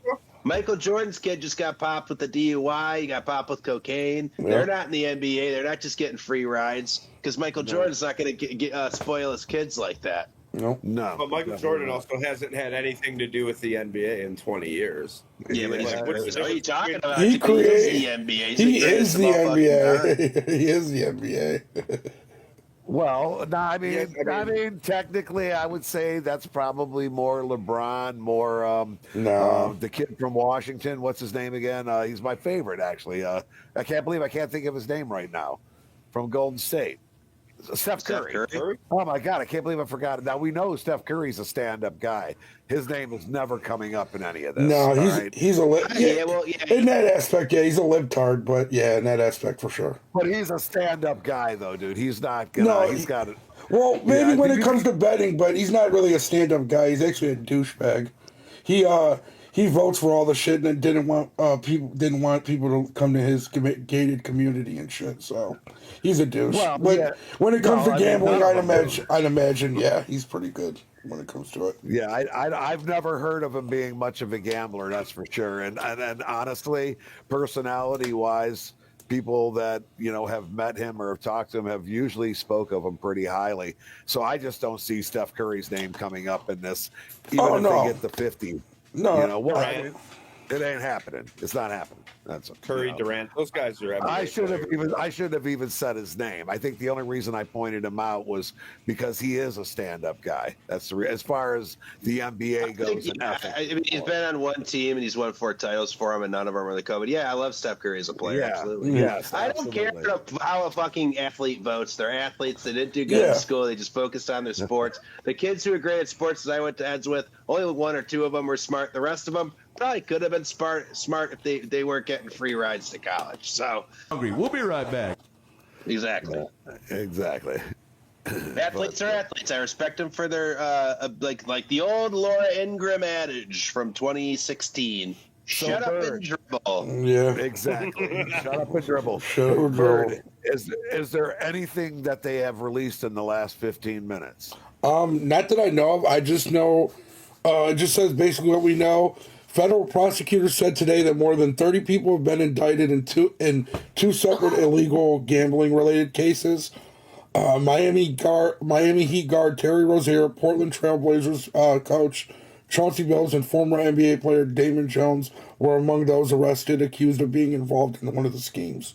[SPEAKER 1] Michael Jordan's kid just got popped with the DUI. He got popped with cocaine.
[SPEAKER 2] Yeah.
[SPEAKER 1] They're not in the NBA. They're not just getting free rides because Michael Jordan's not going to spoil his kids like that.
[SPEAKER 2] No.
[SPEAKER 4] But Michael Jordan also hasn't had anything to do with the NBA in 20 years.
[SPEAKER 1] Yeah, but what are you talking about?
[SPEAKER 2] He
[SPEAKER 1] He is the NBA.
[SPEAKER 2] He is the NBA. He is the NBA.
[SPEAKER 3] Well, no, I mean, technically, I would say that's probably more LeBron, more the kid from Washington. What's his name again? He's my favorite, actually. I can't believe I can't think of his name right now. From Golden State, Steph Curry. Oh my God, I can't believe I forgot it. Now we know Steph Curry's a stand-up guy. His name is never coming up in any of this.
[SPEAKER 2] No, he's a in that aspect, he's a libtard, but in that aspect for sure.
[SPEAKER 3] But he's a stand-up guy, though, dude. He's not gonna. No, he's got it.
[SPEAKER 2] Well, maybe when it comes to betting, but he's not really a stand-up guy. He's actually a douchebag. He votes for all the shit and didn't want people to come to his gated community and shit. So he's a douche. Well, but when it comes to gambling, I'd imagine, he's pretty good when it comes to it.
[SPEAKER 3] Yeah, I've never heard of him being much of a gambler, that's for sure. And honestly, personality-wise, people that have met him or have talked to him have usually spoke of him pretty highly. So I just don't see Steph Curry's name coming up in this, even if they get the 50.
[SPEAKER 2] No,
[SPEAKER 3] it ain't happening. It's not happening. That's
[SPEAKER 4] Curry, Durant. Those guys are.
[SPEAKER 3] I should have even said his name. I think the only reason I pointed him out was because he is a stand-up guy. That's as far as the NBA goes.
[SPEAKER 1] He's been on one team and he's won 4 titles for him, and none of them are really COVID. Yeah, I love Steph Curry as a player. Absolutely.
[SPEAKER 3] Yes,
[SPEAKER 1] I don't care how a fucking athlete votes. They're athletes. They didn't do good in school. They just focused on their sports. The kids who are great at sports that I went to eds with, only 1 or 2 of them were smart. The rest of them probably could have been smart if they weren't getting free rides to college. So
[SPEAKER 5] we'll be right back.
[SPEAKER 1] Exactly. Athletes are athletes. I respect them for their like the old Laura Ingraham adage from 2016. Shut up and dribble.
[SPEAKER 2] Yeah,
[SPEAKER 3] exactly. Shut up and dribble.
[SPEAKER 2] Bird,
[SPEAKER 3] is there anything that they have released in the last 15 minutes?
[SPEAKER 2] Not that I know of. I just know. It just says basically what we know. Federal prosecutors said today that more than 30 people have been indicted in two separate illegal gambling-related cases. Miami Heat guard Terry Rozier, Portland Trailblazers coach Chauncey Billups, and former NBA player Damon Jones were among those arrested, accused of being involved in one of the schemes.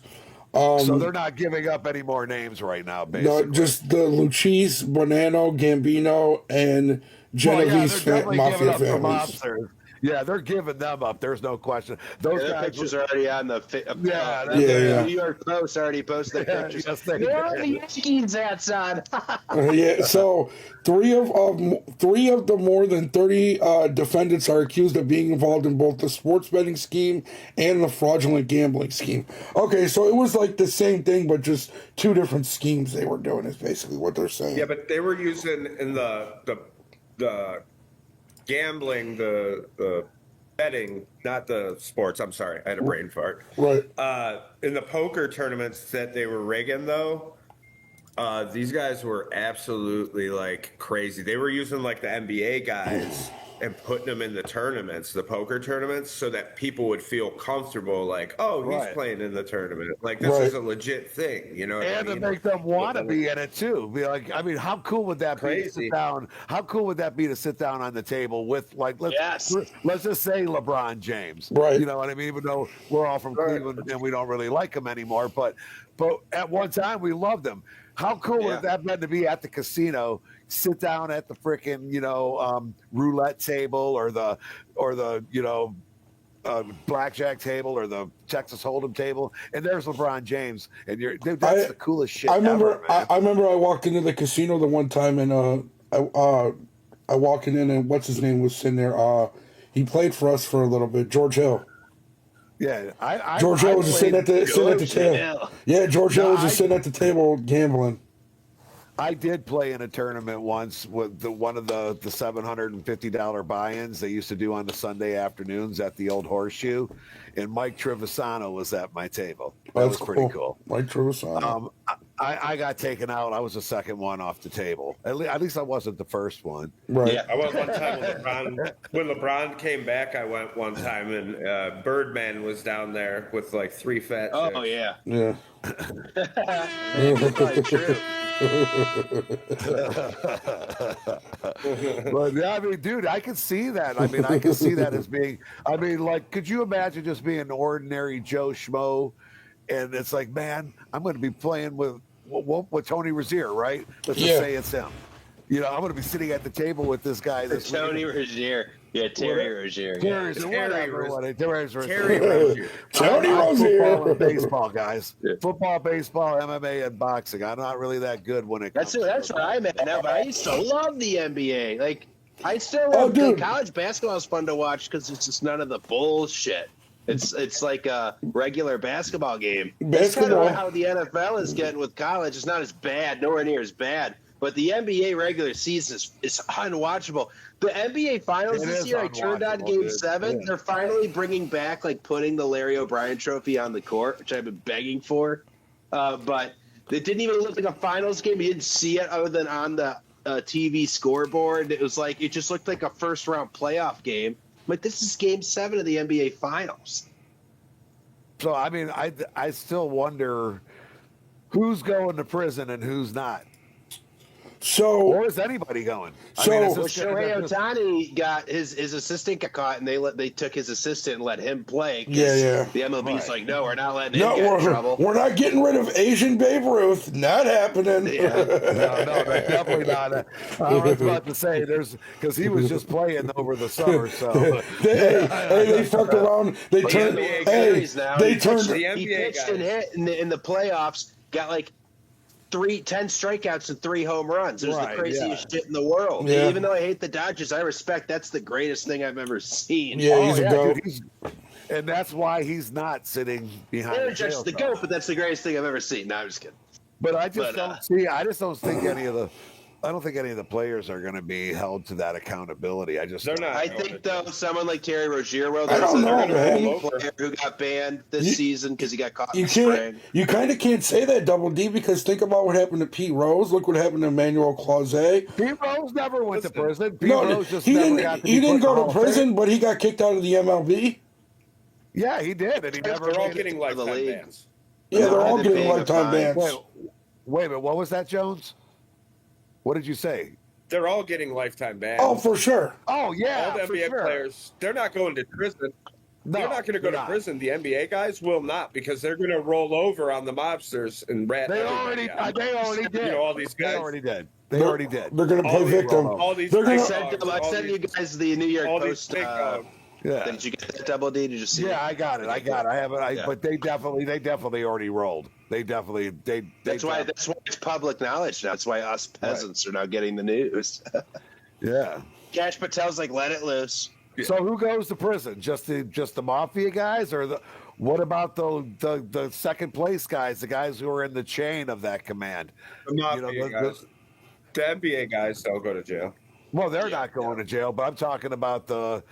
[SPEAKER 3] So they're not giving up any more names right now, basically.
[SPEAKER 2] No, just the Luchese, Bonanno, Gambino, and Genovese mafia families.
[SPEAKER 3] Yeah, they're giving them up. There's no question. Those guys
[SPEAKER 1] pictures are already on the.
[SPEAKER 2] The
[SPEAKER 1] New York Post already posted the pictures.
[SPEAKER 3] Yes,
[SPEAKER 1] they're on the Yankees hats on.
[SPEAKER 2] So three of the more than 30 defendants are accused of being involved in both the sports betting scheme and the fraudulent gambling scheme. Okay, so it was like the same thing, but just 2 different schemes they were doing. Is basically what they're saying.
[SPEAKER 4] Yeah, but they were using in the gambling, the betting, not the sports. I'm sorry, I had a brain fart.
[SPEAKER 2] Right.
[SPEAKER 4] In the poker tournaments that they were rigging, though, these guys were absolutely like crazy. They were using like the NBA guys and putting them in the tournaments, the poker tournaments, so that people would feel comfortable. Like, oh, he's playing in the tournament. Like this is a legit thing, you know.
[SPEAKER 3] And to make them want to be in it too. Be like, I mean, how cool would that be to sit down? How cool would that be to sit down on the table with, like, let's just say LeBron James,
[SPEAKER 2] right?
[SPEAKER 3] You know what I mean? Even though we're all from Cleveland and we don't really like him anymore, but at one time we loved him. How cool would that been to be at the casino? Sit down at the freaking roulette table or the blackjack table or the Texas Hold'em table, and there's LeBron James, and that's the coolest shit.
[SPEAKER 2] I remember
[SPEAKER 3] ever,
[SPEAKER 2] I remember I walked into the casino the one time, and I walked in and what's his name was sitting there. He played for us for a little bit, George Hill.
[SPEAKER 3] Yeah,
[SPEAKER 2] George Hill was just sitting at the table. Yeah, George Hill was just sitting at the table gambling.
[SPEAKER 3] I did play in a tournament once with one of the $750 buy-ins they used to do on the Sunday afternoons at the old Horseshoe, and Mike Trevisano was at my table. That was pretty cool.
[SPEAKER 2] Mike Trubisky.
[SPEAKER 3] I got taken out. I was the second one off the table. At least I wasn't the first one.
[SPEAKER 2] Right.
[SPEAKER 4] Yeah, I went one time when LeBron came back. I went one time, and Birdman was down there with like 3 fat.
[SPEAKER 1] Oh yeah.
[SPEAKER 2] Yeah.
[SPEAKER 1] That's probably true.
[SPEAKER 3] But yeah, I mean, dude, I can see that. I mean, I can see that as being. I mean, like, could you imagine just being an ordinary Joe Schmo, and it's like, man, I'm going to be playing with Tony Rozier, right? Let's just say it's him. You know, I'm going to be sitting at the table with this guy.
[SPEAKER 1] Tony Rozier. Yeah, Terry Rozier.
[SPEAKER 3] Terry
[SPEAKER 4] Rozier.
[SPEAKER 2] Tony Rozier.
[SPEAKER 3] Football and baseball, guys. Yeah. Football, baseball, MMA, and boxing. I'm not really that good when it comes.
[SPEAKER 1] That's where I'm at now. But I used to love the NBA. Like, I still love college basketball. Is fun to watch because it's just none of the bullshit. It's like a regular basketball game. That's kind of how the NFL is getting with college. It's not as bad, nowhere near as bad. But the NBA regular season is unwatchable. The NBA Finals this year, I turned on Game 7. Yeah. They're finally bringing back, like, putting the Larry O'Brien trophy on the court, which I've been begging for. But it didn't even look like a finals game. You didn't see it other than on the TV scoreboard. It was like it just looked like a first-round playoff game. Like, this is Game 7 of the NBA Finals.
[SPEAKER 3] So, I mean, I still wonder who's going to prison and who's not.
[SPEAKER 2] So,
[SPEAKER 3] or is anybody going?
[SPEAKER 1] Shohei Ohtani got his assistant got caught, and they took his assistant and let him play.
[SPEAKER 2] Yeah.
[SPEAKER 1] The MLB's like, no, we're not letting him get in trouble.
[SPEAKER 2] We're not getting rid of Asian Babe Ruth. Not happening.
[SPEAKER 3] Yeah. No, that's definitely not. I was about to say because he was just playing over the summer. So
[SPEAKER 2] they fucked around. They turned.
[SPEAKER 1] He pitched and hit in the playoffs. Got like 10 strikeouts and 3 home runs. It was the craziest shit in the world. Yeah. Even though I hate the Dodgers, I respect that's the greatest thing I've ever seen.
[SPEAKER 2] Yeah, he's a goat.
[SPEAKER 3] Dude, and that's why he's not sitting behind.
[SPEAKER 1] They're just the goat, but that's the greatest thing I've ever seen. No, I'm just kidding.
[SPEAKER 3] But I just don't see. I just don't think any of the. I don't think any of the players are going to be held to that accountability. They're not.
[SPEAKER 1] I think though, someone like Terry Rozier will.
[SPEAKER 2] I don't know, man.
[SPEAKER 1] Player who got banned this season because he got caught. You
[SPEAKER 2] can't say that, Double D, because think about what happened to Pete Rose. Look what happened to Emmanuel Clause.
[SPEAKER 3] Pete Rose never went to prison.
[SPEAKER 2] He didn't go to prison, but he got kicked out of the MLB.
[SPEAKER 3] Yeah, he did, and he never.
[SPEAKER 4] They're all getting lifetime bans.
[SPEAKER 2] Yeah, they're all getting lifetime bans.
[SPEAKER 3] Wait a minute. What was that, Jones? What did you say?
[SPEAKER 4] They're all getting lifetime bans.
[SPEAKER 2] Oh, for sure.
[SPEAKER 3] Oh, yeah.
[SPEAKER 4] All the NBA players, they're not going to prison. They're not going to go to prison. The NBA guys will not, because they're going to roll over on the mobsters and rat.
[SPEAKER 3] They already did.
[SPEAKER 4] You know, all these guys.
[SPEAKER 3] They already did. They already did.
[SPEAKER 2] They're going to play victim.
[SPEAKER 1] I sent you guys the New York Post. Did you get that, Double D? Did you see?
[SPEAKER 3] Yeah, I got it. I haven't. But they definitely already rolled. That's
[SPEAKER 1] why it's public knowledge now. That's why us peasants are now getting the news.
[SPEAKER 3] Yeah.
[SPEAKER 1] Cash Patel's like, let it loose.
[SPEAKER 3] So who goes to prison? Just the mafia guys, or what about the second place guys, the guys who are in the chain of that command?
[SPEAKER 4] The mafia guys. The NBA guys don't go to jail.
[SPEAKER 3] Well, they're not going to jail, but I'm talking about the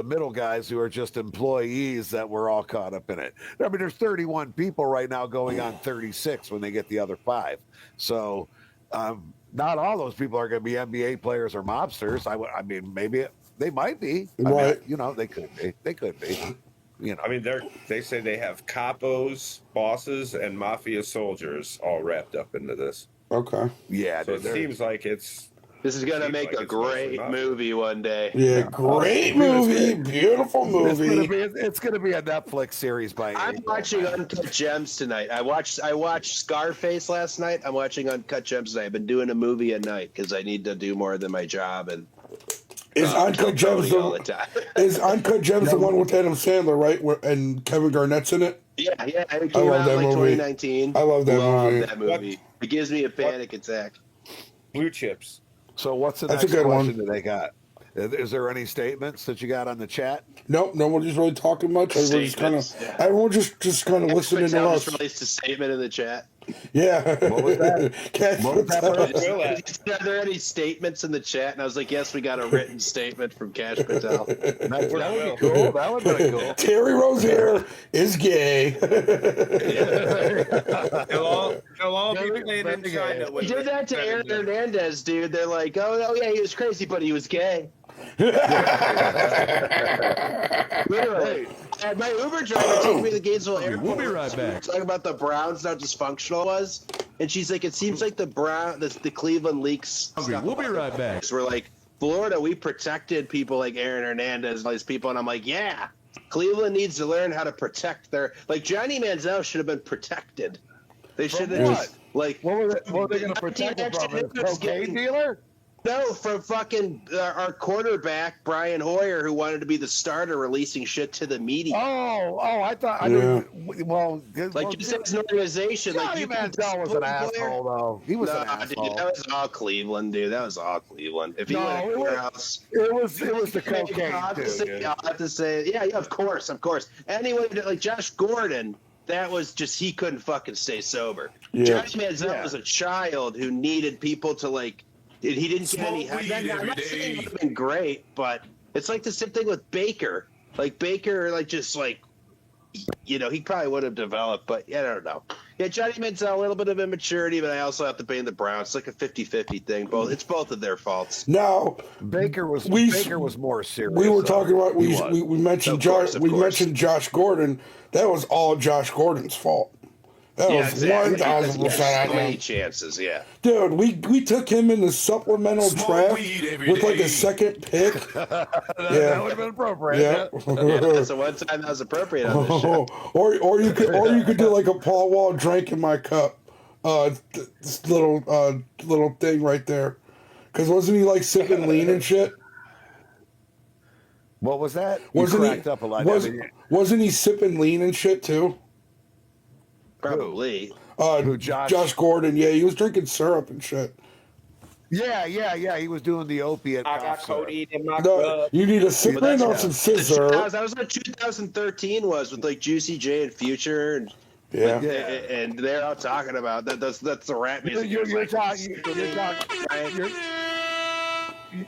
[SPEAKER 3] middle guys who are just employees that were all caught up in it. I mean, there's 31 people right now going on 36 when they get the other 5. So not all those people are going to be NBA players or mobsters. I mean, maybe they might be.
[SPEAKER 2] Right.
[SPEAKER 3] I mean, they could be. They could be. You know.
[SPEAKER 4] I mean, they say they have capos, bosses, and mafia soldiers all wrapped up into this.
[SPEAKER 2] Okay.
[SPEAKER 3] Yeah.
[SPEAKER 4] So it seems like
[SPEAKER 1] this is going to make a great movie one day.
[SPEAKER 2] Yeah, great movie. Beautiful movie.
[SPEAKER 3] It's going to be a Netflix series
[SPEAKER 1] I'm watching Uncut Gems tonight. I watched Scarface last night. I'm watching Uncut Gems tonight. I've been doing a movie a night because I need to do more than my job. And
[SPEAKER 2] Is Uncut Gems the one with Adam Sandler, right? And Kevin Garnett's in it?
[SPEAKER 1] Yeah. It came out in 2019.
[SPEAKER 2] I love that movie.
[SPEAKER 1] It gives me a panic attack.
[SPEAKER 4] Blue Chips.
[SPEAKER 3] So what's the next question that they got? Is there any statements that you got on the chat?
[SPEAKER 2] Nope, nobody's really talking much. Everyone's just kind of listening to us.
[SPEAKER 1] Released a statement in the chat.
[SPEAKER 2] Yeah.
[SPEAKER 3] What was that?
[SPEAKER 2] Cash
[SPEAKER 3] What was that
[SPEAKER 2] Patel.
[SPEAKER 1] Are there any statements in the chat? And I was like, yes, we got a written statement from Cash Patel.
[SPEAKER 3] That would be cool. That would be cool.
[SPEAKER 2] Terry Rozier is gay.
[SPEAKER 4] They'll all be playing in China.
[SPEAKER 1] We did that to Aaron Hernandez, dude. They're like, oh yeah, he was crazy, but he was gay. Literally. My Uber driver took me to the Gainesville airport.
[SPEAKER 5] We'll be right back.
[SPEAKER 1] Talking about the Browns, how dysfunctional it was, and she's like, it seems like the Cleveland leaks.
[SPEAKER 5] We'll be right back.
[SPEAKER 1] We're like, Florida, we protected people like Aaron Hernandez and all these people, and I'm like, yeah, Cleveland needs to learn how to protect their, like Johnny Manziel should have been protected. They should have just like.
[SPEAKER 3] What were they going to protect him from? A cocaine dealer?
[SPEAKER 1] No, from fucking our quarterback Brian Hoyer, who wanted to be the starter, releasing shit to the media.
[SPEAKER 3] I thought. I knew. Well,
[SPEAKER 1] Just as an organization,
[SPEAKER 3] Johnny Manziel was an asshole, though. He was an asshole.
[SPEAKER 1] Dude, that was all Cleveland, dude. That was all Cleveland. If he went anywhere else,
[SPEAKER 3] it was the cocaine.
[SPEAKER 1] I'll have to say, yeah, of course. Anyway, like Josh Gordon. That was just, he couldn't fucking stay sober.
[SPEAKER 2] Yeah.
[SPEAKER 1] Johnny Manziel was a child who needed people to like. He didn't get any. I'm not saying it would have been great, but it's like the same thing with Baker. Like Baker, he probably would have developed, but I don't know. Yeah, Johnny Manziel, a little bit of immaturity, but I also have to blame the Browns. It's like a 50-50 thing. It's both of their faults.
[SPEAKER 2] Now,
[SPEAKER 3] Baker was more serious.
[SPEAKER 2] We were talking about we mentioned Josh Gordon. That was all Josh Gordon's fault. That was 1,000%
[SPEAKER 1] so many chances, yeah.
[SPEAKER 2] Dude, we took him in the supplemental draft with like a second pick.
[SPEAKER 3] That would have been appropriate.
[SPEAKER 2] Yeah.
[SPEAKER 1] That's the one time that was appropriate on this show.
[SPEAKER 2] Or you could do like a Paul Wall drink in my cup. This little thing right there. Because wasn't he like sipping lean and shit?
[SPEAKER 3] What was that?
[SPEAKER 2] Wasn't he sipping lean and shit too?
[SPEAKER 1] Probably.
[SPEAKER 2] Josh Gordon, yeah, he was drinking syrup and shit.
[SPEAKER 3] Yeah. He was doing the opiate.
[SPEAKER 4] I got codeine in my cup.
[SPEAKER 2] You need a sipper or some scissor.
[SPEAKER 1] That was what 2013 was with like Juicy J and Future and and they're all talking about that. That's the rap music.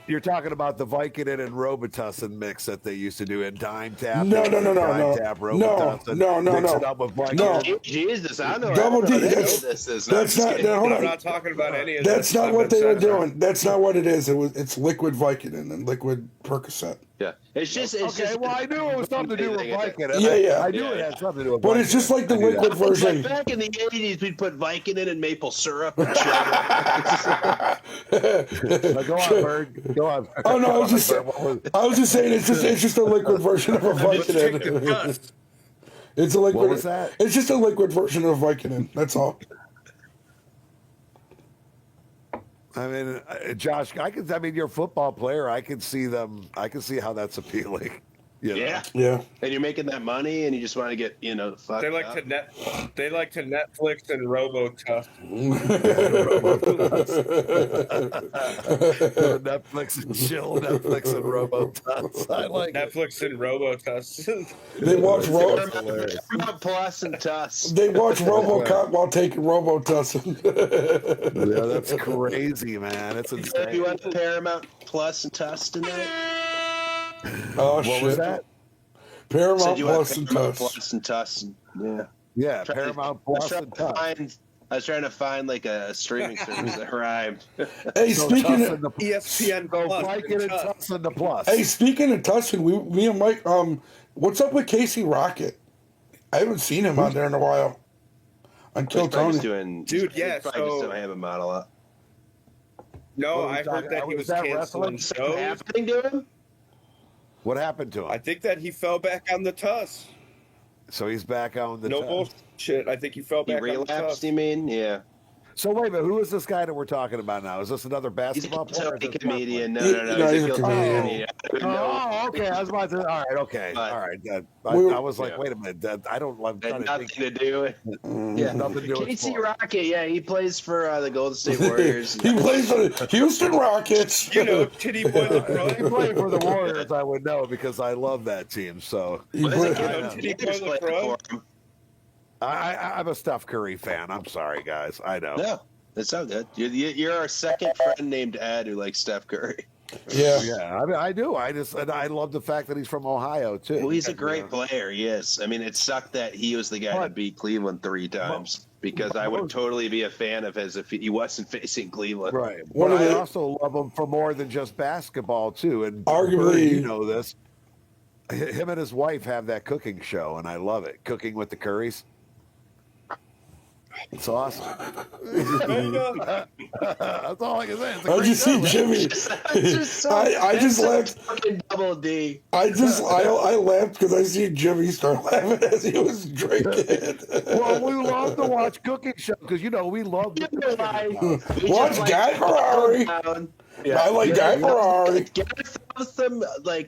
[SPEAKER 3] You're talking about the Vicodin and Robitussin mix that they used to do in Dime Tap.
[SPEAKER 2] No.
[SPEAKER 3] Mix it up with Vicodin.
[SPEAKER 1] Jesus, I know.
[SPEAKER 2] Double D.
[SPEAKER 1] That's
[SPEAKER 2] not. Hold on.
[SPEAKER 4] I'm not talking about any of that.
[SPEAKER 2] That's not what they were doing. That's not what it is. It's liquid Vicodin and liquid Percocet.
[SPEAKER 1] Yeah, it's just.
[SPEAKER 3] Well, I knew it was something to do with Vicodin.
[SPEAKER 2] Yeah.
[SPEAKER 3] I knew it had something to do with Vicodin.
[SPEAKER 2] But it's just like the liquid version.
[SPEAKER 1] Like back in the 80s, we'd put Vicodin and maple syrup and sugar.
[SPEAKER 3] Go on, Bird. Go on.
[SPEAKER 2] Oh no, I was just saying it's just a liquid version of a Vicodin. It's a liquid.
[SPEAKER 3] What was that?
[SPEAKER 2] It's just a liquid version of Vicodin. That's all.
[SPEAKER 3] I mean, Josh, you're a football player. I can see how that's appealing. You know?
[SPEAKER 2] Yeah.
[SPEAKER 1] And you're making that money, and you just want to get, fucked
[SPEAKER 4] They like
[SPEAKER 1] up.
[SPEAKER 4] They like to Netflix and Robo-Tuss.
[SPEAKER 3] Netflix and chill, Netflix and Robo-Tuss. I like
[SPEAKER 4] Netflix and Robo-Tuss.
[SPEAKER 2] They watch
[SPEAKER 1] Plus and Tuss.
[SPEAKER 2] They watch RoboCop while taking Robo-Tussin.
[SPEAKER 3] Yeah, that's crazy, man. It's insane.
[SPEAKER 1] You want Paramount Plus and Tuss tonight?
[SPEAKER 2] Oh,
[SPEAKER 3] what
[SPEAKER 2] shit.
[SPEAKER 3] was that?
[SPEAKER 2] Paramount Plus and Tuss.
[SPEAKER 1] Plus and Tuss. Yeah.
[SPEAKER 3] Yeah, Paramount Plus and Tuss.
[SPEAKER 1] I was trying to find like a streaming service that rhymed.
[SPEAKER 2] Hey, speaking of
[SPEAKER 4] ESPN Plus.
[SPEAKER 3] Tuss and the Plus.
[SPEAKER 2] Hey, speaking of Tussin, me and Mike, what's up with Casey Rocket? I haven't seen him on there in a while. Until Tony.
[SPEAKER 4] Dude, yeah.
[SPEAKER 1] So just don't have him on a lot.
[SPEAKER 4] No, I heard that he was canceling shows.
[SPEAKER 1] Happening to him?
[SPEAKER 3] What happened to him?
[SPEAKER 4] I think that he fell back on the Tuss.
[SPEAKER 3] So he's back on the
[SPEAKER 4] No
[SPEAKER 3] Tuss.
[SPEAKER 4] bullshit. I think he fell back
[SPEAKER 1] He
[SPEAKER 4] on the Tuss.
[SPEAKER 1] relapsed, you mean? Yeah.
[SPEAKER 3] So wait a minute, who is this guy that we're talking about now? Is this another
[SPEAKER 1] He's a
[SPEAKER 3] basketball player?
[SPEAKER 1] comedian. No.
[SPEAKER 2] He's a
[SPEAKER 1] comedian.
[SPEAKER 3] Oh, okay. I was about to. All right, okay,
[SPEAKER 1] But-
[SPEAKER 3] all right. I was like, wait a minute. I don't. I'm trying
[SPEAKER 1] Had
[SPEAKER 3] to
[SPEAKER 1] nothing
[SPEAKER 3] think.
[SPEAKER 1] to do with
[SPEAKER 2] Yeah.
[SPEAKER 3] Nothing to do with
[SPEAKER 1] Casey
[SPEAKER 3] sports.
[SPEAKER 1] Rocket. Yeah, he plays for the Golden State Warriors.
[SPEAKER 2] He plays for the Houston Rockets.
[SPEAKER 4] Titty Boy
[SPEAKER 3] If he
[SPEAKER 4] LaCroix.
[SPEAKER 3] played for the Warriors, I would know because I love that team. So
[SPEAKER 2] He
[SPEAKER 1] What is
[SPEAKER 2] play-
[SPEAKER 1] it?
[SPEAKER 4] Titty Boy
[SPEAKER 1] Lakers played
[SPEAKER 4] LaCroix.
[SPEAKER 1] for him.
[SPEAKER 3] I'm a Steph Curry fan. I'm sorry, guys. I know.
[SPEAKER 1] No, that's not good. You're our second friend named Ed who likes Steph Curry.
[SPEAKER 3] Yeah. I mean, I do. I love the fact that he's from Ohio too.
[SPEAKER 1] Well, he's a great player. Yes, I mean, it sucked that he was the guy that beat Cleveland 3 times because I would totally be a fan of his if he wasn't facing Cleveland.
[SPEAKER 3] Right. But I also love him for more than just basketball too. And
[SPEAKER 2] arguably,
[SPEAKER 3] you know this. Him and his wife have that cooking show, and I love it. Cooking with the Currys. It's awesome. That's all I can say.
[SPEAKER 2] I just see Jimmy. I just laughed.
[SPEAKER 1] Fucking double D.
[SPEAKER 2] I laughed because I see Jimmy start laughing as he was drinking.
[SPEAKER 3] Well, we love to watch cooking show because we love
[SPEAKER 2] watch Guy Ferrari. Yeah. I like Guy Ferrari.
[SPEAKER 1] Get some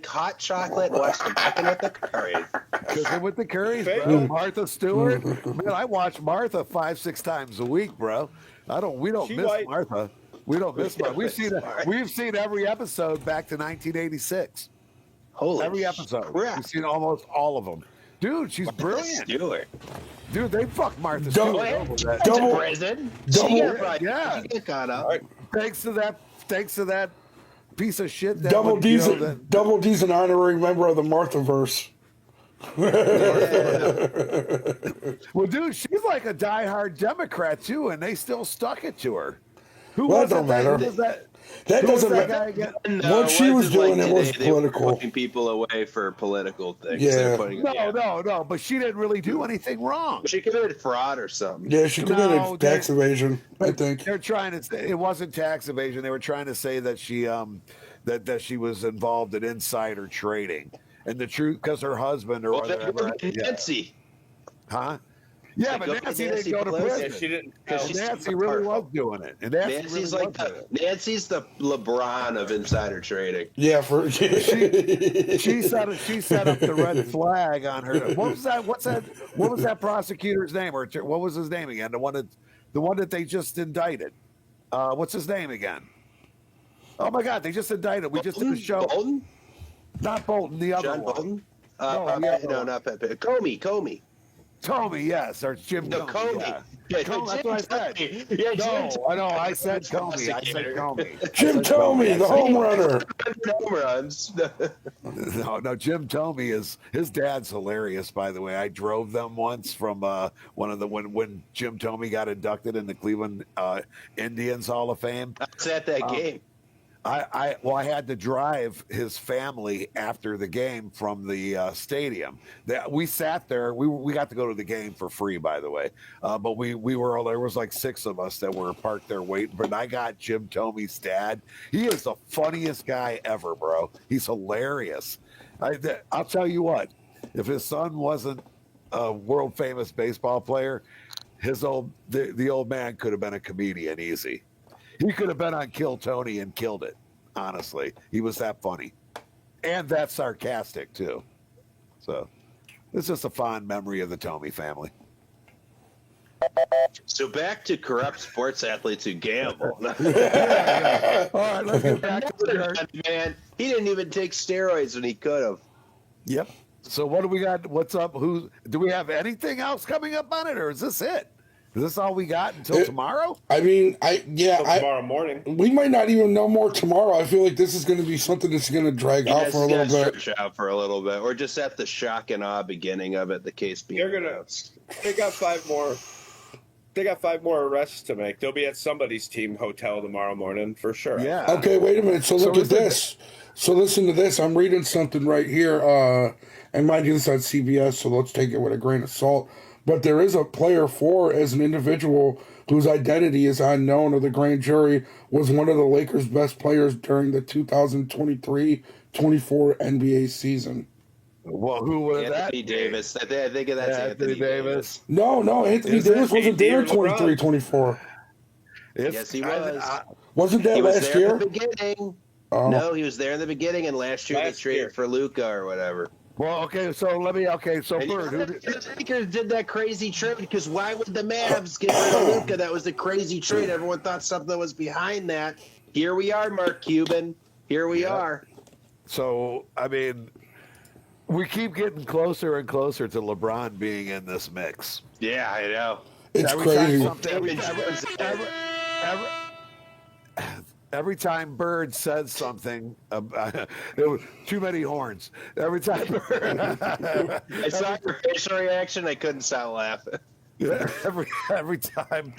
[SPEAKER 1] hot chocolate. Watch the cooking with the Currys.
[SPEAKER 3] Cooking with the Currys, bro. Martha Stewart. Man, I watch Martha 5-6 times a week, bro. We don't miss Martha. We don't miss Martha. We've seen every episode back to 1986. Every episode.
[SPEAKER 1] Crap.
[SPEAKER 3] We've seen almost all of them. Dude, she's brilliant.
[SPEAKER 1] Stewart.
[SPEAKER 3] Dude, they fucked Martha Stewart over that.
[SPEAKER 1] Double prison.
[SPEAKER 3] Yeah.
[SPEAKER 1] She get caught up.
[SPEAKER 3] Right. Thanks to that piece of shit.
[SPEAKER 2] Double D's an honorary member of the Marthaverse.
[SPEAKER 3] Well, dude, she's like a diehard Democrat too, and they still stuck it to her.
[SPEAKER 2] That don't matter. That doesn't matter. What she was doing, it was political.
[SPEAKER 1] Putting people away for political things.
[SPEAKER 2] Yeah.
[SPEAKER 3] No. But she didn't really do anything wrong.
[SPEAKER 1] She committed fraud or something.
[SPEAKER 2] Yeah, she committed tax evasion. I think
[SPEAKER 3] they're trying to say it wasn't tax evasion. They were trying to say that she that she was involved in insider trading, and the truth because her husband or whatever.
[SPEAKER 1] Nancy.
[SPEAKER 3] Huh? Yeah, but Nancy didn't go to prison.
[SPEAKER 4] Yeah, she didn't.
[SPEAKER 3] Nancy really was doing it. And
[SPEAKER 1] Nancy's Nancy's the LeBron of insider trading.
[SPEAKER 2] Yeah,
[SPEAKER 3] she set up the red flag on her. What was that? What was that prosecutor's name? Or what was his name again? The one that they just indicted. What's his name again? Oh my God, they just indicted. We just did a show.
[SPEAKER 1] Bolton?
[SPEAKER 3] Not Bolton, the other
[SPEAKER 1] John
[SPEAKER 3] one.
[SPEAKER 1] Bolton?
[SPEAKER 3] No,
[SPEAKER 1] not Pepe. Comey.
[SPEAKER 3] Comey, yes, or Jim
[SPEAKER 1] Comey.
[SPEAKER 3] Yeah, that's what I said.
[SPEAKER 1] Yeah,
[SPEAKER 3] I know. I said Comey.
[SPEAKER 2] Jim Comey, the home runner.
[SPEAKER 1] Home runs.
[SPEAKER 3] No, Jim Comey his dad's hilarious. By the way, I drove them once from when Jim Comey got inducted in the Cleveland Indians Hall of Fame.
[SPEAKER 1] I was at that game.
[SPEAKER 3] I had to drive his family after the game from the stadium. We sat there. We got to go to the game for free, by the way. But there was like 6 of us that were parked there waiting. But I got Jim Comey's dad. He is the funniest guy ever, bro. He's hilarious. I'll tell you what. If his son wasn't a world famous baseball player, the old man could have been a comedian easy. He could have been on Kill Tony and killed it. Honestly, he was that funny, and that sarcastic too. So, it's just a fond memory of the Tomey family.
[SPEAKER 1] So back to corrupt sports athletes who gamble.
[SPEAKER 3] Yeah. All right, let's get back to the
[SPEAKER 1] man. He didn't even take steroids when he could have.
[SPEAKER 3] Yep. So what do we got? What's up? Do we have anything else coming up on it, or is this it? Is this all we got until tomorrow?
[SPEAKER 2] I mean,
[SPEAKER 4] tomorrow morning.
[SPEAKER 2] We might not even know more tomorrow. I feel like this is going to be something that's going to drag out for a little bit.
[SPEAKER 1] Stretch out for a little bit, or just at the shock and awe beginning of it. The case being
[SPEAKER 4] They got 5 more. They got 5 more arrests to make. They'll be at somebody's team hotel tomorrow morning for sure.
[SPEAKER 3] Yeah.
[SPEAKER 2] Okay, wait a minute. So look at this. So listen to this. I'm reading something right here. And mind you, this is on CBS, so let's take it with a grain of salt. But there is a player 4 as an individual whose identity is unknown, or the grand jury was one of the Lakers' best players during the 2023-24 NBA season.
[SPEAKER 3] Well, who was that?
[SPEAKER 1] Anthony Davis. I think that's Anthony Davis.
[SPEAKER 2] No, Anthony Davis wasn't there in 23-24.
[SPEAKER 1] Yes, he was.
[SPEAKER 2] Wasn't that last year?
[SPEAKER 1] In the beginning. No, he was there in the beginning, and last year they traded for Luka or whatever.
[SPEAKER 3] Well, okay, so Bird,
[SPEAKER 1] the Lakers did that crazy trade because why would the Mavs get rid of Luka? That was a crazy trade. Everyone thought something was behind that. Here we are, Mark Cuban. Here we are.
[SPEAKER 3] So, I mean, We keep getting closer and closer to LeBron being in this mix.
[SPEAKER 1] Yeah, I know.
[SPEAKER 2] It's
[SPEAKER 3] Every
[SPEAKER 2] crazy.
[SPEAKER 3] Every time Bird says something, there were too many horns. Every time Bird,
[SPEAKER 1] I saw your facial reaction. I couldn't stop laughing.
[SPEAKER 3] every time,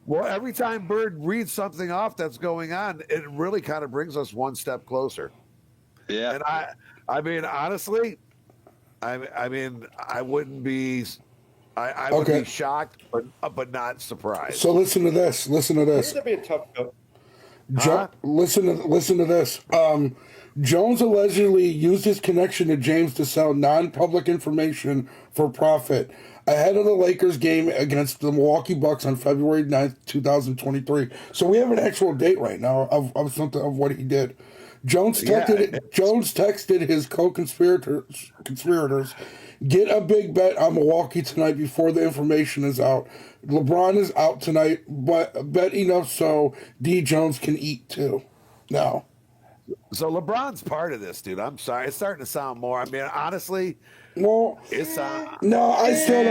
[SPEAKER 3] every time Bird reads something off that's going on, it really kind of brings us one step closer.
[SPEAKER 1] Yeah,
[SPEAKER 3] And I mean, honestly, I mean, I wouldn't be. I would be shocked, but not surprised.
[SPEAKER 2] So listen to this. Listen to this.
[SPEAKER 4] That'd be a tough go.
[SPEAKER 2] Listen to this. Jones allegedly used his connection to James to sell non-public information for profit ahead of the Lakers game against the Milwaukee Bucks on February 9th, 2023. So we have an actual date right now of something of what he did. Jones texted his co-conspirators, get a big bet on Milwaukee tonight before the information is out. LeBron is out tonight, but bet enough so D. Jones can eat too. Now.
[SPEAKER 3] So LeBron's part of this, dude. I'm sorry. It's starting to sound more. I mean, honestly,
[SPEAKER 2] well,
[SPEAKER 3] it's
[SPEAKER 2] no, I still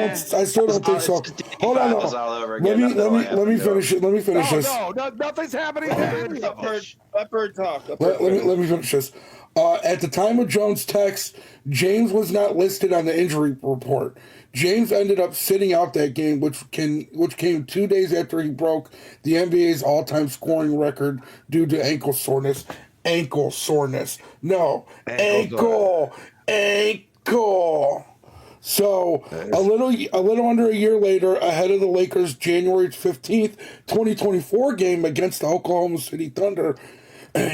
[SPEAKER 2] don't think so. Hold on, let me finish it. Let me finish this.
[SPEAKER 3] No, nothing's happening.
[SPEAKER 4] Let Bird talk.
[SPEAKER 2] Let me finish this. At the time of Jones' text, James was not listed on the injury report. James ended up sitting out that game, which came 2 days after he broke the NBA's all-time scoring record due to ankle soreness. Ankle. So a little under a year later, ahead of the Lakers' January 15th, 2024 game against the Oklahoma City Thunder,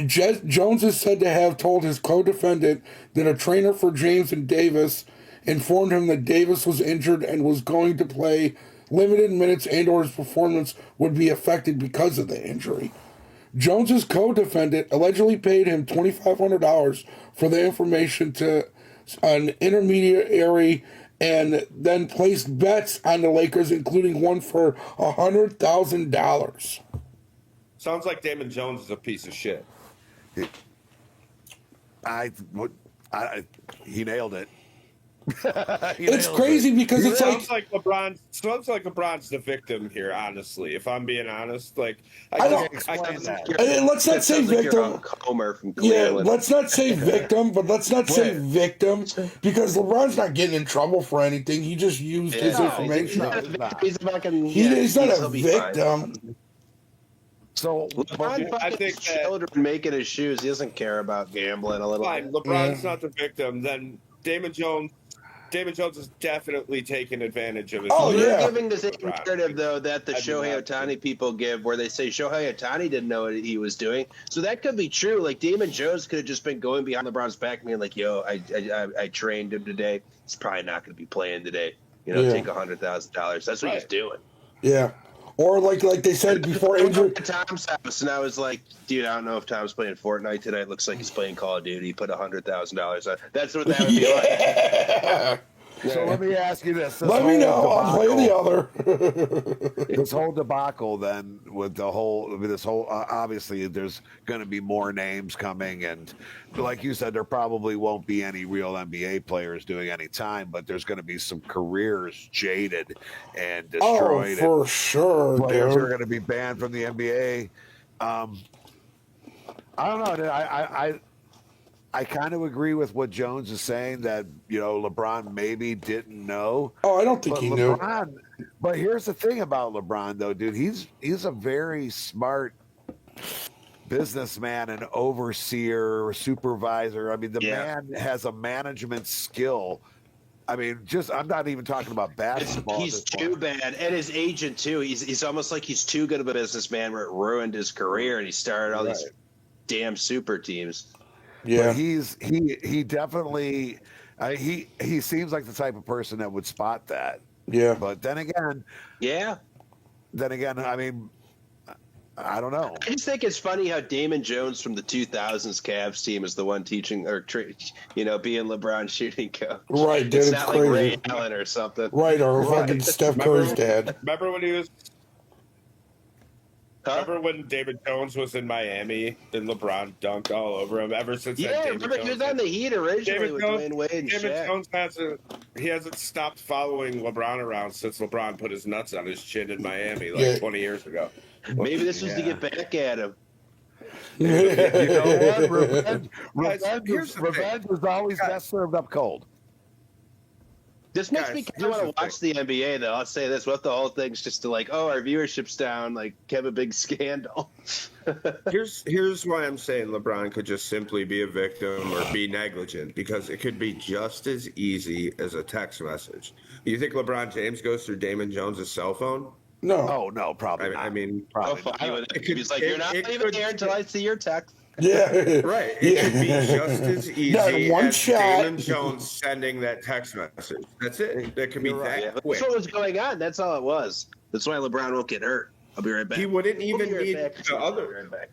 [SPEAKER 2] Jones is said to have told his co-defendant that a trainer for James and Davis informed him that Davis was injured and was going to play limited minutes and/or his performance would be affected because of the injury. Jones's co-defendant allegedly paid him $2,500 for the information to an intermediary and then placed bets on the Lakers, including one for $100,000.
[SPEAKER 4] Sounds like Damon Jones is a piece of shit.
[SPEAKER 3] He nailed it.
[SPEAKER 2] It's crazy because it's
[SPEAKER 4] sounds like LeBron's the victim here. Honestly, if I'm being honest, let's
[SPEAKER 2] not say victim. Let's not say victim, but let's not say victim because LeBron's not getting in trouble for anything. He just used his information.
[SPEAKER 1] He's not
[SPEAKER 2] a victim.
[SPEAKER 3] So
[SPEAKER 1] I think children making his shoes. He doesn't care about gambling a little.
[SPEAKER 4] Fine, LeBron's not the victim. Then Damon Jones is definitely taking advantage of it.
[SPEAKER 1] You're giving the same narrative, though, that the Shohei Ohtani people give, where they say Shohei Ohtani didn't know what he was doing. So that could be true. Like, Damon Jones could have just been going behind LeBron's back, being like, yo, I trained him today. He's probably not going to be playing today. Take $100,000. That's what he's doing.
[SPEAKER 2] Yeah. Or like they said before injury.
[SPEAKER 1] Tom's house, and I was like, dude, I don't know if Tom's playing Fortnite tonight. Looks like he's playing Call of Duty. He put $100,000 on. That's what that would be like.
[SPEAKER 3] So let me ask you this.
[SPEAKER 2] Let me know. I'll play the other.
[SPEAKER 3] This whole debacle then with this whole obviously there's going to be more names coming, and like you said, there probably won't be any real NBA players doing any time, but there's going to be some careers jaded and destroyed.
[SPEAKER 2] Oh, for sure.
[SPEAKER 3] Players are going to be banned from the NBA. I don't know. I kind of agree with what Jones is saying that, LeBron maybe didn't know.
[SPEAKER 2] Oh, I don't think he knew.
[SPEAKER 3] But here's the thing about LeBron, though, dude. He's a very smart businessman and overseer, supervisor. I mean, the man has a management skill. I mean, I'm not even talking about basketball.
[SPEAKER 1] He's too bad. And his agent, too. He's almost like he's too good of a businessman where it ruined his career and he started all these damn super teams.
[SPEAKER 2] Yeah,
[SPEAKER 3] but he definitely he seems like the type of person that would spot that.
[SPEAKER 2] Yeah,
[SPEAKER 3] but then again, I mean, I don't know.
[SPEAKER 1] I just think it's funny how Damon Jones from the 2000s Cavs team is the one teaching or being LeBron's shooting coach.
[SPEAKER 2] Right, dude,
[SPEAKER 1] it's not crazy. Like Ray Allen or something.
[SPEAKER 2] Right, or fucking Steph Curry's dad.
[SPEAKER 4] Remember when he was? Remember when David Jones was in Miami and LeBron dunked all over him? Ever since
[SPEAKER 1] Yeah,
[SPEAKER 4] that,
[SPEAKER 1] remember he was on the Heat originally
[SPEAKER 4] David
[SPEAKER 1] with
[SPEAKER 4] Jones,
[SPEAKER 1] Dwayne Wade and
[SPEAKER 4] David
[SPEAKER 1] Shaq.
[SPEAKER 4] Jones hasn't stopped following LeBron around since LeBron put his nuts on his chin in Miami like 20 years ago.
[SPEAKER 1] Maybe this was to get back at him.
[SPEAKER 3] You know what?
[SPEAKER 4] Here's the
[SPEAKER 3] Revenge is always best served up cold.
[SPEAKER 1] This makes me kind of want to watch the NBA, though. I'll say this: what if the whole thing's just to like, oh, our viewership's down, like have a big scandal.
[SPEAKER 4] Here's why I'm saying LeBron could just simply be a victim or be negligent, because it could be just as easy as a text message. You think LeBron James goes through Damon Jones' cell phone?
[SPEAKER 2] No.
[SPEAKER 3] Oh no, probably not.
[SPEAKER 4] I mean,
[SPEAKER 3] probably
[SPEAKER 1] fine
[SPEAKER 3] not.
[SPEAKER 1] with it. He's like, you're not even there until I see your text.
[SPEAKER 2] Yeah.
[SPEAKER 4] Right. It could be just as easy as
[SPEAKER 2] shot.
[SPEAKER 4] Damon Jones sending that text message. That's it. That could be that
[SPEAKER 1] Yeah,
[SPEAKER 4] quick.
[SPEAKER 1] that's what was going on. That's all it was. That's why LeBron won't get hurt. I'll be right back.
[SPEAKER 4] He wouldn't even need
[SPEAKER 1] the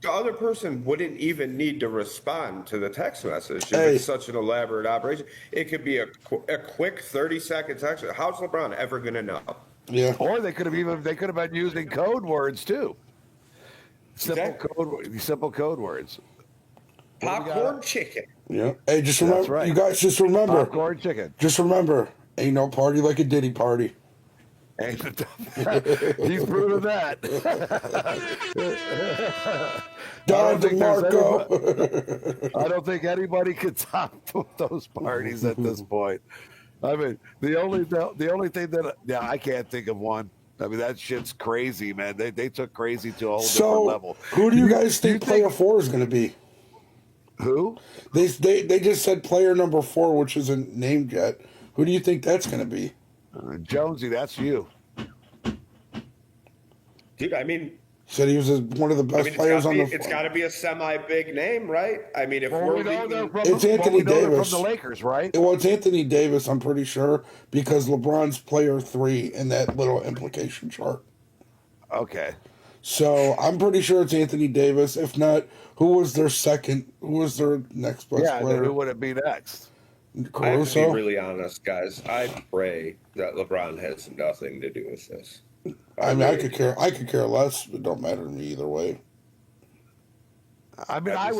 [SPEAKER 4] the other person wouldn't even need to respond to the text message if
[SPEAKER 2] Hey.
[SPEAKER 4] it's such an elaborate operation. It could be a quick 30-second text. How's LeBron ever going to know?
[SPEAKER 2] Yeah.
[SPEAKER 3] Or they could have been using code words too. Simple code words.
[SPEAKER 4] Popcorn chicken.
[SPEAKER 2] Yeah. Hey, just remember,
[SPEAKER 3] That's right.
[SPEAKER 2] you guys just remember.
[SPEAKER 3] Popcorn chicken.
[SPEAKER 2] Just remember, ain't no party like a Diddy party.
[SPEAKER 3] He's proven that.
[SPEAKER 2] Don DeMarco.
[SPEAKER 3] I don't think anybody could top those parties at this point. I mean, the only thing that I can't think of one. I mean, that shit's crazy, man. They took crazy to a whole different level.
[SPEAKER 2] Who do you guys think player 4 is going to be?
[SPEAKER 3] Who?
[SPEAKER 2] They just said player number 4, which isn't named yet. Who do you think that's going to be?
[SPEAKER 3] Jonesy, that's you.
[SPEAKER 4] Dude, I mean,
[SPEAKER 2] Said he was one of the best players on the floor.
[SPEAKER 4] It's got to be a semi-big name, right? I mean, if we're thinking,
[SPEAKER 2] it's Anthony Davis
[SPEAKER 3] from the Lakers, right?
[SPEAKER 2] Well, it's Anthony Davis, I'm pretty sure, because LeBron's player 3 in that little implication chart.
[SPEAKER 3] Okay.
[SPEAKER 2] So I'm pretty sure it's Anthony Davis. If not, who was their second? Who was their next best
[SPEAKER 3] Yeah,
[SPEAKER 2] player?
[SPEAKER 3] then who would it be next?
[SPEAKER 4] I have to
[SPEAKER 2] Caruso.
[SPEAKER 4] be really honest, guys. I pray that LeBron has nothing to do with this.
[SPEAKER 2] I mean, I could care less. It don't matter to me either way.
[SPEAKER 3] I mean, I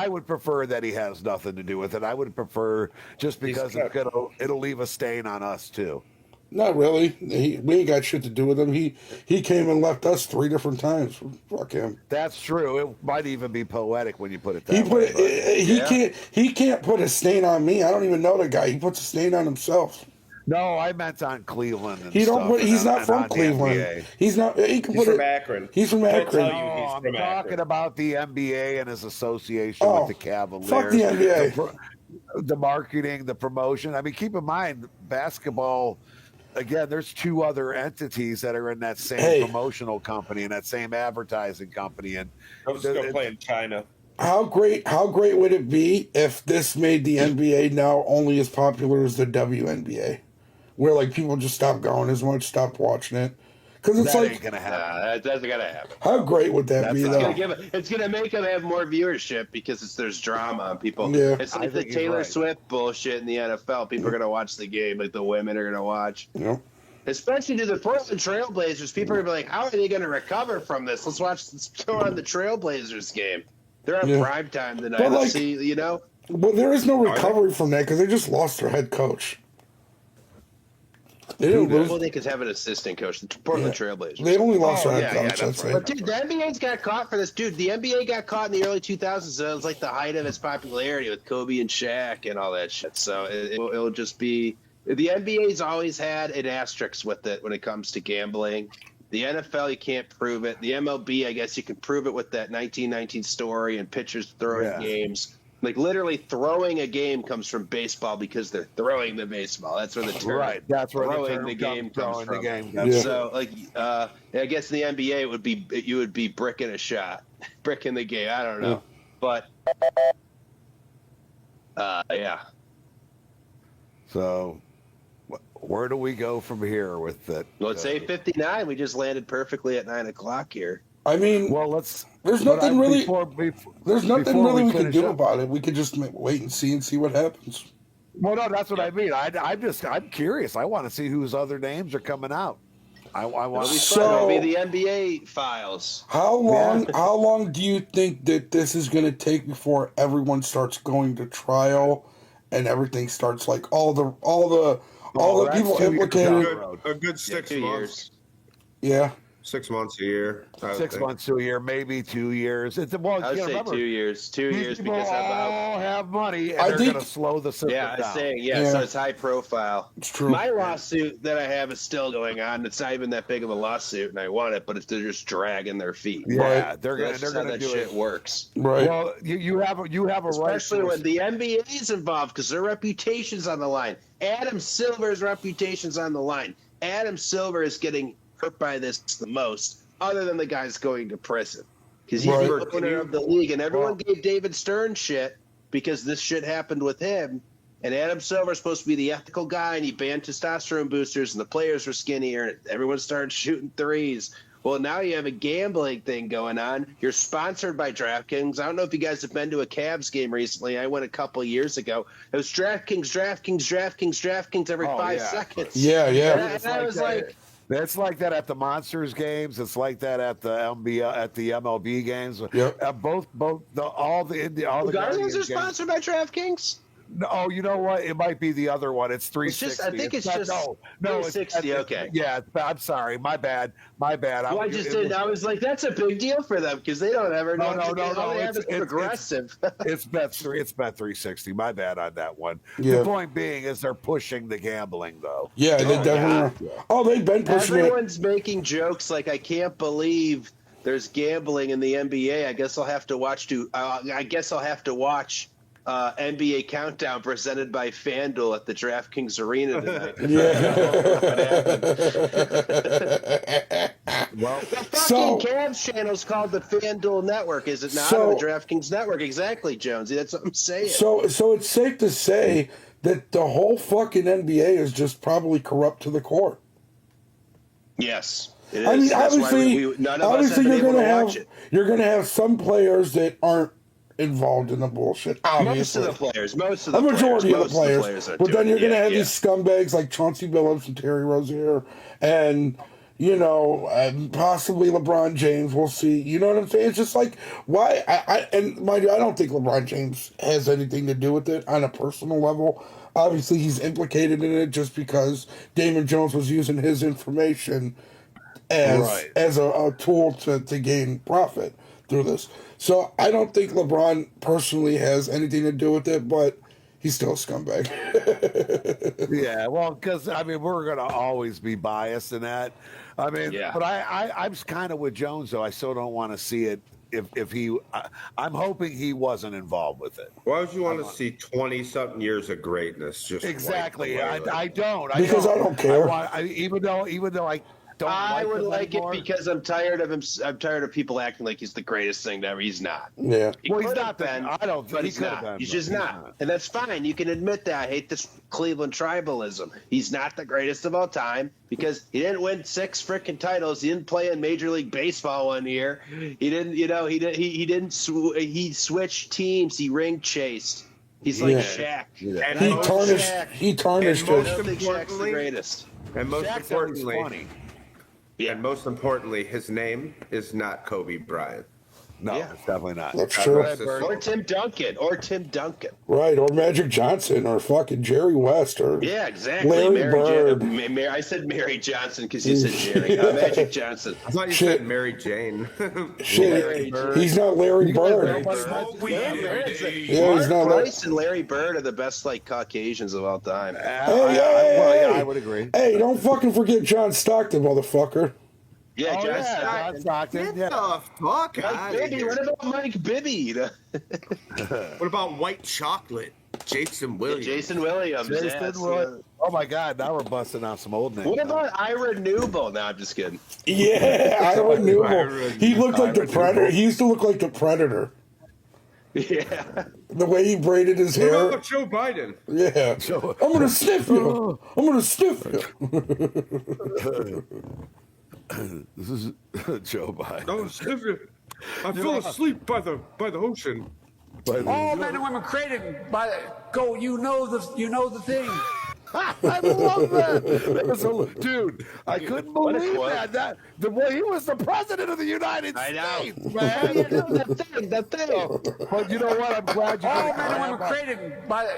[SPEAKER 3] would prefer that he has nothing to do with it. I would prefer just because it'll leave a stain on us too.
[SPEAKER 2] Not really. We ain't got shit to do with him. He came and left us 3 different times. Fuck him.
[SPEAKER 3] That's true. It might even be poetic when you put it that way.
[SPEAKER 2] He can't put a stain on me. I don't even know the guy. He puts a stain on himself.
[SPEAKER 3] No, I meant on Cleveland. And
[SPEAKER 2] He don't.
[SPEAKER 3] stuff,
[SPEAKER 2] He's
[SPEAKER 3] and
[SPEAKER 2] not
[SPEAKER 3] on-
[SPEAKER 2] from
[SPEAKER 3] and on the
[SPEAKER 2] Cleveland.
[SPEAKER 3] NBA.
[SPEAKER 2] He's not. He's
[SPEAKER 4] from Akron.
[SPEAKER 2] He's from
[SPEAKER 4] He'll
[SPEAKER 2] Akron.
[SPEAKER 4] tell you
[SPEAKER 3] No,
[SPEAKER 4] he's
[SPEAKER 3] I'm
[SPEAKER 4] from
[SPEAKER 3] talking
[SPEAKER 4] Akron.
[SPEAKER 3] about the NBA and his association
[SPEAKER 2] Oh,
[SPEAKER 3] with the Cavaliers.
[SPEAKER 2] fuck the NBA.
[SPEAKER 3] The marketing, the promotion. I mean, keep in mind, basketball. Again, there's 2 other entities that are in that same promotional company and that same advertising company. And
[SPEAKER 4] I'm just going to play in China.
[SPEAKER 2] How great would it be if this made the NBA now only as popular as the WNBA, where like people just stop going as much, stop watching it, because it's
[SPEAKER 3] that
[SPEAKER 2] like
[SPEAKER 3] ain't gonna happen.
[SPEAKER 1] That doesn't gonna happen.
[SPEAKER 2] how great would that be though?
[SPEAKER 1] It's gonna make them have more viewership because there's drama and people.
[SPEAKER 2] Yeah.
[SPEAKER 1] It's
[SPEAKER 3] I
[SPEAKER 1] like the
[SPEAKER 3] think he's
[SPEAKER 1] Taylor
[SPEAKER 3] right.
[SPEAKER 1] Swift bullshit in the NFL. People are gonna watch the game, like the women are gonna watch.
[SPEAKER 2] Yeah.
[SPEAKER 1] Especially to the Portland Trailblazers, people are gonna be like, "How are they gonna recover from this? Let's go on the Trailblazers game. They're on prime time tonight.
[SPEAKER 2] But,
[SPEAKER 1] Let's
[SPEAKER 2] like-
[SPEAKER 1] see, you know."
[SPEAKER 2] But there is no recovery from that because they just lost their head coach. They didn't
[SPEAKER 1] Well,
[SPEAKER 2] lose.
[SPEAKER 1] they could have an assistant coach. The Portland Trailblazers.
[SPEAKER 2] They only lost their head
[SPEAKER 1] yeah,
[SPEAKER 2] coach.
[SPEAKER 1] yeah,
[SPEAKER 2] That's right.
[SPEAKER 1] But dude, the NBA's got caught for this. Dude, the NBA got caught in the early 2000s. So it was like the height of its popularity with Kobe and Shaq and all that shit. So it'll just be the NBA's always had an asterisk with it when it comes to gambling. The NFL, you can't prove it. The MLB, I guess you can prove it with that 1919 story and pitchers throwing games. Like literally throwing a game comes from baseball because they're throwing the baseball. That's where the term
[SPEAKER 3] That's where
[SPEAKER 1] throwing the game comes
[SPEAKER 3] throwing
[SPEAKER 1] from.
[SPEAKER 3] the game.
[SPEAKER 2] Yeah.
[SPEAKER 1] So like I guess in the NBA you would be bricking a shot, bricking the game. I don't know, but yeah.
[SPEAKER 3] So, where do we go from here with it?
[SPEAKER 1] Well, it's 8:59. We just landed perfectly at 9 o'clock here.
[SPEAKER 2] I mean,
[SPEAKER 3] Well, let's.
[SPEAKER 2] There's nothing really- there's nothing
[SPEAKER 3] before
[SPEAKER 2] really we can
[SPEAKER 3] finish
[SPEAKER 2] do
[SPEAKER 3] up-
[SPEAKER 2] about it. We could just wait and see what happens.
[SPEAKER 3] Well, no, that's what I mean. I'm curious. I want to see whose other names are coming out. I want
[SPEAKER 1] It'll be
[SPEAKER 2] So-
[SPEAKER 1] fun. It'll be the NBA files.
[SPEAKER 2] How long do you think that this is going to take before everyone starts going to trial and everything starts like all the
[SPEAKER 3] that's
[SPEAKER 2] people
[SPEAKER 3] 2 years
[SPEAKER 2] implicated?
[SPEAKER 3] down the road.
[SPEAKER 4] A good 6
[SPEAKER 1] 2
[SPEAKER 4] months.
[SPEAKER 1] years.
[SPEAKER 2] Yeah.
[SPEAKER 4] 6 months a year. I would
[SPEAKER 3] 6
[SPEAKER 4] think.
[SPEAKER 3] months to a year, maybe 2 years. It's
[SPEAKER 1] I would say
[SPEAKER 3] remember,
[SPEAKER 1] 2 years. 2
[SPEAKER 3] these
[SPEAKER 1] years
[SPEAKER 3] people
[SPEAKER 1] because
[SPEAKER 3] all have money, and
[SPEAKER 2] I
[SPEAKER 3] they're
[SPEAKER 2] think-
[SPEAKER 3] going to slow the system
[SPEAKER 1] yeah,
[SPEAKER 3] down.
[SPEAKER 1] I'm saying
[SPEAKER 2] Yeah.
[SPEAKER 1] so it's high profile.
[SPEAKER 2] It's true.
[SPEAKER 1] My lawsuit that I have is still going on. It's not even that big of a lawsuit, and I won it, but they're just dragging their feet.
[SPEAKER 3] Yeah,
[SPEAKER 2] Right.
[SPEAKER 3] they're going
[SPEAKER 1] That's
[SPEAKER 3] to
[SPEAKER 1] how that
[SPEAKER 3] do
[SPEAKER 1] shit
[SPEAKER 3] it.
[SPEAKER 1] works.
[SPEAKER 2] Right.
[SPEAKER 3] Well, you have a right.
[SPEAKER 1] Especially
[SPEAKER 3] to
[SPEAKER 1] when the NBA is involved, because their reputation's on the line. Adam Silver's reputation's on the line. Adam Silver is getting hurt by this the most, other than the guys going to prison. Because he's
[SPEAKER 2] Right.
[SPEAKER 1] the owner of the league, and everyone gave David Stern shit because this shit happened with him. And Adam Silver's supposed to be the ethical guy, and he banned testosterone boosters, and the players were skinnier, and everyone started shooting threes. Well, now you have a gambling thing going on. You're sponsored by DraftKings. I don't know if you guys have been to a Cavs game recently. I went a couple years ago. It was DraftKings every 5
[SPEAKER 3] yeah.
[SPEAKER 1] seconds.
[SPEAKER 2] Yeah, yeah.
[SPEAKER 1] And I was like,
[SPEAKER 3] It's like that at the Monsters games. It's like that at the MLB games.
[SPEAKER 2] Yep.
[SPEAKER 3] All the
[SPEAKER 1] the
[SPEAKER 3] Guardians
[SPEAKER 1] Guardians are
[SPEAKER 3] games.
[SPEAKER 1] sponsored by DraftKings?
[SPEAKER 3] No, you know what? It might be the other one. It's 360.
[SPEAKER 1] I think it's just
[SPEAKER 3] no.
[SPEAKER 1] 360, okay.
[SPEAKER 3] Yeah, I'm sorry. My bad.
[SPEAKER 1] Well, I just didn't. I was like, that's a big deal for them because they don't ever know.
[SPEAKER 3] No.
[SPEAKER 1] All they have is
[SPEAKER 3] It's
[SPEAKER 1] progressive.
[SPEAKER 3] It's bet 360. My bad on that one.
[SPEAKER 2] Yeah.
[SPEAKER 3] The point being is they're pushing the gambling though.
[SPEAKER 2] Yeah, they definitely. Oh, they've been pushing
[SPEAKER 1] Everyone's making jokes like, I can't believe there's gambling in the NBA. I guess I'll have to watch NBA Countdown presented by FanDuel at the DraftKings Arena tonight.
[SPEAKER 3] Well,
[SPEAKER 1] The fucking
[SPEAKER 2] So-
[SPEAKER 1] Cavs channel's called the FanDuel Network, is it not?
[SPEAKER 2] So-
[SPEAKER 1] Or the DraftKings Network? Exactly, Jonesy. That's what I'm saying.
[SPEAKER 2] So it's safe to say that the whole fucking NBA is just probably corrupt to the core.
[SPEAKER 1] Yes. It is.
[SPEAKER 2] I mean,
[SPEAKER 1] That's why
[SPEAKER 2] obviously,
[SPEAKER 1] none of us have been able to watch it.
[SPEAKER 2] you're gonna have some players that aren't involved in the bullshit. Obviously,
[SPEAKER 1] Most of the players.
[SPEAKER 2] a majority of the players.
[SPEAKER 1] are
[SPEAKER 2] But then
[SPEAKER 1] doing
[SPEAKER 2] you're
[SPEAKER 1] it.
[SPEAKER 2] gonna have
[SPEAKER 1] Yeah.
[SPEAKER 2] these scumbags like Chauncey Billups and Terry Rozier, and possibly LeBron James. We'll see. You know what I'm saying? It's just like why. And mind you, I don't think LeBron James has anything to do with it on a personal level. Obviously, he's implicated in it just because Damon Jones was using his information as a tool to gain profit through this. So I don't think LeBron personally has anything to do with it, but he's still a scumbag.
[SPEAKER 3] yeah, well, because I mean, we're going to always be biased in that. I mean,
[SPEAKER 1] Yeah.
[SPEAKER 3] but I'm kind of with Jones though. I still don't want to see it. If he, I'm hoping he wasn't involved with it.
[SPEAKER 4] Why would you want to see 20-something years of greatness? Just
[SPEAKER 3] Exactly.
[SPEAKER 4] wiped away?
[SPEAKER 3] I don't.
[SPEAKER 2] Because I don't care.
[SPEAKER 3] Even though I don't.
[SPEAKER 1] I would
[SPEAKER 3] him
[SPEAKER 1] like
[SPEAKER 3] anymore.
[SPEAKER 1] it because I'm tired of him. I'm tired of people acting like he's the greatest thing ever. He's not.
[SPEAKER 2] Yeah.
[SPEAKER 1] He
[SPEAKER 3] Well, he's
[SPEAKER 1] could
[SPEAKER 3] not
[SPEAKER 1] have
[SPEAKER 3] been.
[SPEAKER 1] been,
[SPEAKER 3] I don't think
[SPEAKER 1] but
[SPEAKER 3] he
[SPEAKER 1] he's
[SPEAKER 3] could have
[SPEAKER 1] not.
[SPEAKER 3] been,
[SPEAKER 1] He's
[SPEAKER 3] but
[SPEAKER 1] just
[SPEAKER 3] he's
[SPEAKER 1] not.
[SPEAKER 3] not.
[SPEAKER 1] And that's fine. You can admit that. I hate this Cleveland tribalism. He's not the greatest of all time because he didn't win 6 freaking titles. He didn't play in Major League Baseball one year. He didn't. He switched teams. He ring chased. He's like Shaq.
[SPEAKER 3] Yeah.
[SPEAKER 4] And
[SPEAKER 2] He
[SPEAKER 4] most-
[SPEAKER 2] tarnished.
[SPEAKER 1] Shaq.
[SPEAKER 2] He tarnished
[SPEAKER 4] And
[SPEAKER 1] I
[SPEAKER 2] it.
[SPEAKER 1] don't think Shaq's the
[SPEAKER 4] importantly-
[SPEAKER 1] greatest.
[SPEAKER 4] And most
[SPEAKER 3] Shaq's always
[SPEAKER 4] importantly,
[SPEAKER 3] funny.
[SPEAKER 1] Yeah.
[SPEAKER 4] and most importantly, his name is not Kobe Bryant.
[SPEAKER 3] No,
[SPEAKER 1] Yeah.
[SPEAKER 3] it's definitely not.
[SPEAKER 2] That's true.
[SPEAKER 1] Or Tim Duncan.
[SPEAKER 2] Right, or Magic Johnson, or fucking Jerry West, or
[SPEAKER 1] Yeah, exactly.
[SPEAKER 2] Larry Bird.
[SPEAKER 1] I said Mary Johnson because you said Jerry. Magic Johnson.
[SPEAKER 4] I thought you
[SPEAKER 2] Shit.
[SPEAKER 4] said Mary Jane.
[SPEAKER 2] shit. He's not Larry Bird.
[SPEAKER 1] Yeah,
[SPEAKER 2] he's not like-
[SPEAKER 1] Price and Larry Bird are the best Caucasians of all time.
[SPEAKER 3] I would agree.
[SPEAKER 2] Hey, don't fucking forget John Stockton, motherfucker.
[SPEAKER 1] Yeah,
[SPEAKER 3] Oh,
[SPEAKER 1] John
[SPEAKER 3] yeah,
[SPEAKER 1] Stockton.
[SPEAKER 3] John Stockton. Yeah.
[SPEAKER 4] Fuck
[SPEAKER 1] Mike Bibby. What about Mike Bibby?
[SPEAKER 4] What about white chocolate? Jason Williams.
[SPEAKER 1] Jason Williams.
[SPEAKER 3] Jason
[SPEAKER 1] yes.
[SPEAKER 3] Williams. Oh my God! Now we're busting out some old names.
[SPEAKER 1] What about Ira Newble? No, I'm just kidding.
[SPEAKER 2] Yeah, Ira Newble.
[SPEAKER 4] Ira
[SPEAKER 2] He looked like the
[SPEAKER 3] Newble.
[SPEAKER 2] Predator. He used to look like the Predator.
[SPEAKER 1] Yeah.
[SPEAKER 2] The way he braided his
[SPEAKER 4] What
[SPEAKER 2] hair.
[SPEAKER 4] about Joe Biden?
[SPEAKER 2] Yeah. I'm gonna sniff you. I'm gonna sniff you.
[SPEAKER 3] This is Joe Biden.
[SPEAKER 4] Oh, Stephen, I fell asleep by the ocean.
[SPEAKER 3] But
[SPEAKER 6] All men and women created by go. You know the thing.
[SPEAKER 3] I love that. Dude, I couldn't believe that. He was the president of the United States, man.
[SPEAKER 1] That thing.
[SPEAKER 3] But you know what? I'm glad you
[SPEAKER 6] All men and women created by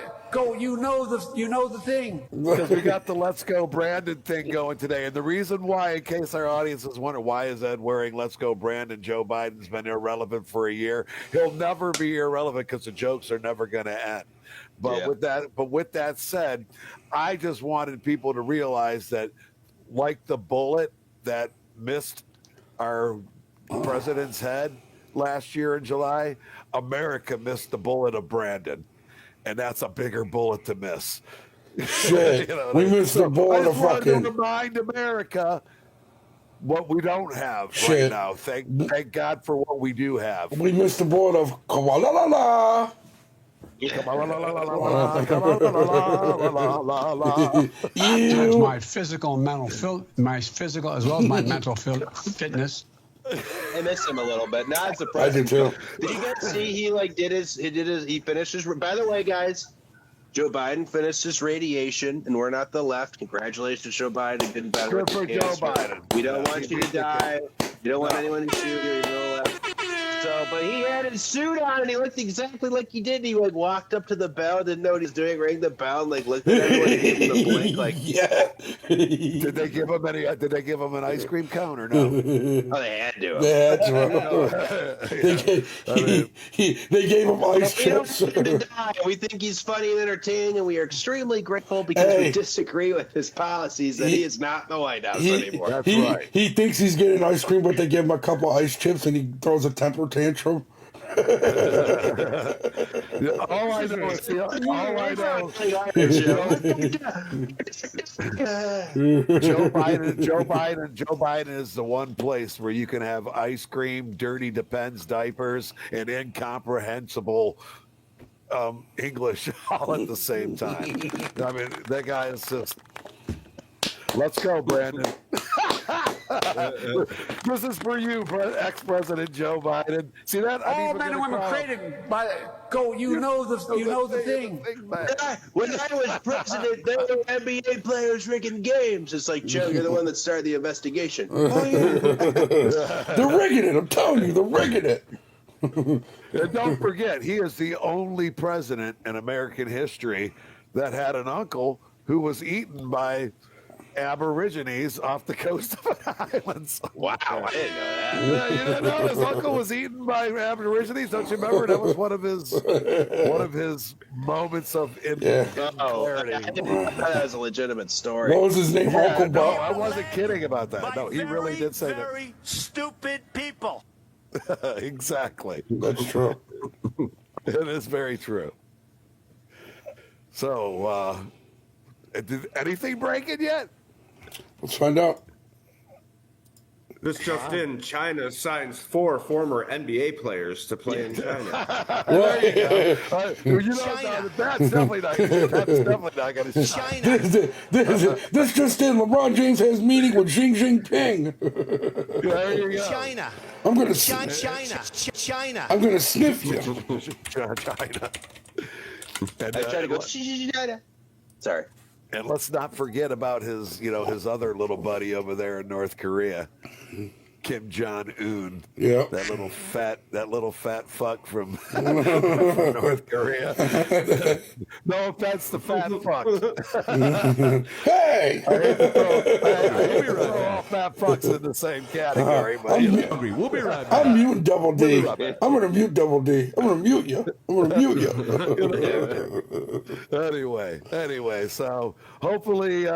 [SPEAKER 6] you know the thing.
[SPEAKER 3] because we got the Let's Go Brandon thing going today. And the reason why, in case our audience is wondering, why is Ed wearing Let's Go Brandon? Joe Biden's been irrelevant for a year. He'll never be irrelevant because the jokes are never going to end. But with that said, I just wanted people to realize that, like the bullet that missed our president's head last year in July, America missed the bullet of Brandon, and that's a bigger bullet to miss.
[SPEAKER 2] Shit, we missed the bullet of fucking.
[SPEAKER 3] I just wanted to remind America what we don't have right now. Thank God for what we do have.
[SPEAKER 2] We missed the bullet of Kawalalala.
[SPEAKER 6] That's my physical and mental my physical as well as my mental fitness.
[SPEAKER 1] I miss him a little bit. Not surprised.
[SPEAKER 2] I do too.
[SPEAKER 1] Did you guys see he finished his? By the way, guys, Joe Biden finished his radiation, and we're not the left. Congratulations, Joe Biden. Getting better.
[SPEAKER 3] Good for Joe Biden.
[SPEAKER 1] We don't want you to die. You don't want anyone to shoot you. You're no left. So, but he had his suit on, and he looked exactly like he did. He walked up to the bell, didn't know what he was doing, rang the bell, and looked at everyone and gave him the blink.
[SPEAKER 2] Yeah.
[SPEAKER 3] Did they give him any? Did they give him an ice cream cone or no?
[SPEAKER 1] Oh, they had to.
[SPEAKER 2] That's right. They gave him ice chips.
[SPEAKER 1] We think he's funny and entertaining, and we are extremely grateful because we disagree with his policies that he is not in the White House anymore.
[SPEAKER 3] That's right.
[SPEAKER 2] He thinks he's getting ice cream, but they give him a couple ice chips, and he throws a temper tantrum.
[SPEAKER 3] All I know is Joe Biden is the one place where you can have ice cream, dirty Depends diapers, and incomprehensible English all at the same time. I mean, that guy is just. Let's go, Brandon. This is for you, ex-President Joe Biden. See that?
[SPEAKER 6] All men and women created by you know the thing.
[SPEAKER 1] When I was president, there were NBA players rigging games. It's like, Joe, you're the one that started the investigation.
[SPEAKER 2] They're rigging it. I'm telling you, they're rigging it.
[SPEAKER 3] And don't forget, he is the only president in American history that had an uncle who was eaten by Aborigines off the coast of an island.
[SPEAKER 1] Wow, I didn't know that.
[SPEAKER 3] Yeah, you didn't know his uncle was eaten by Aborigines? Don't you remember? That was one of his moments of clarity.
[SPEAKER 1] I thought that was a legitimate story.
[SPEAKER 2] What was his name? Uncle
[SPEAKER 3] No,
[SPEAKER 2] Bob?
[SPEAKER 3] I wasn't kidding about that. No, he really did say that.
[SPEAKER 7] Very stupid people.
[SPEAKER 3] Exactly.
[SPEAKER 2] That's true.
[SPEAKER 3] It is very true. So, did anything break it yet?
[SPEAKER 2] Let's find out.
[SPEAKER 4] This just in, China signs 4 former NBA players to play in China.
[SPEAKER 3] There you go. That's definitely not going to
[SPEAKER 7] China.
[SPEAKER 2] This just in. LeBron James has meeting with Xi Jinping.
[SPEAKER 3] There you go.
[SPEAKER 7] China.
[SPEAKER 2] I'm gonna
[SPEAKER 7] China.
[SPEAKER 2] I'm gonna sniff you.
[SPEAKER 3] China. And,
[SPEAKER 1] I tried to go. Sorry.
[SPEAKER 3] And let's not forget about his other little buddy over there in North Korea, Kim Jong-un.
[SPEAKER 2] Yeah.
[SPEAKER 3] That little fat fuck from North Korea. No offense to fat fucks.
[SPEAKER 2] Hey!
[SPEAKER 3] We throw all fat fucks in the same category. But,
[SPEAKER 5] We'll be right back.
[SPEAKER 2] I'm muting Double D. I'm gonna mute Double D. I'm gonna mute you.
[SPEAKER 3] Anyway, so hopefully,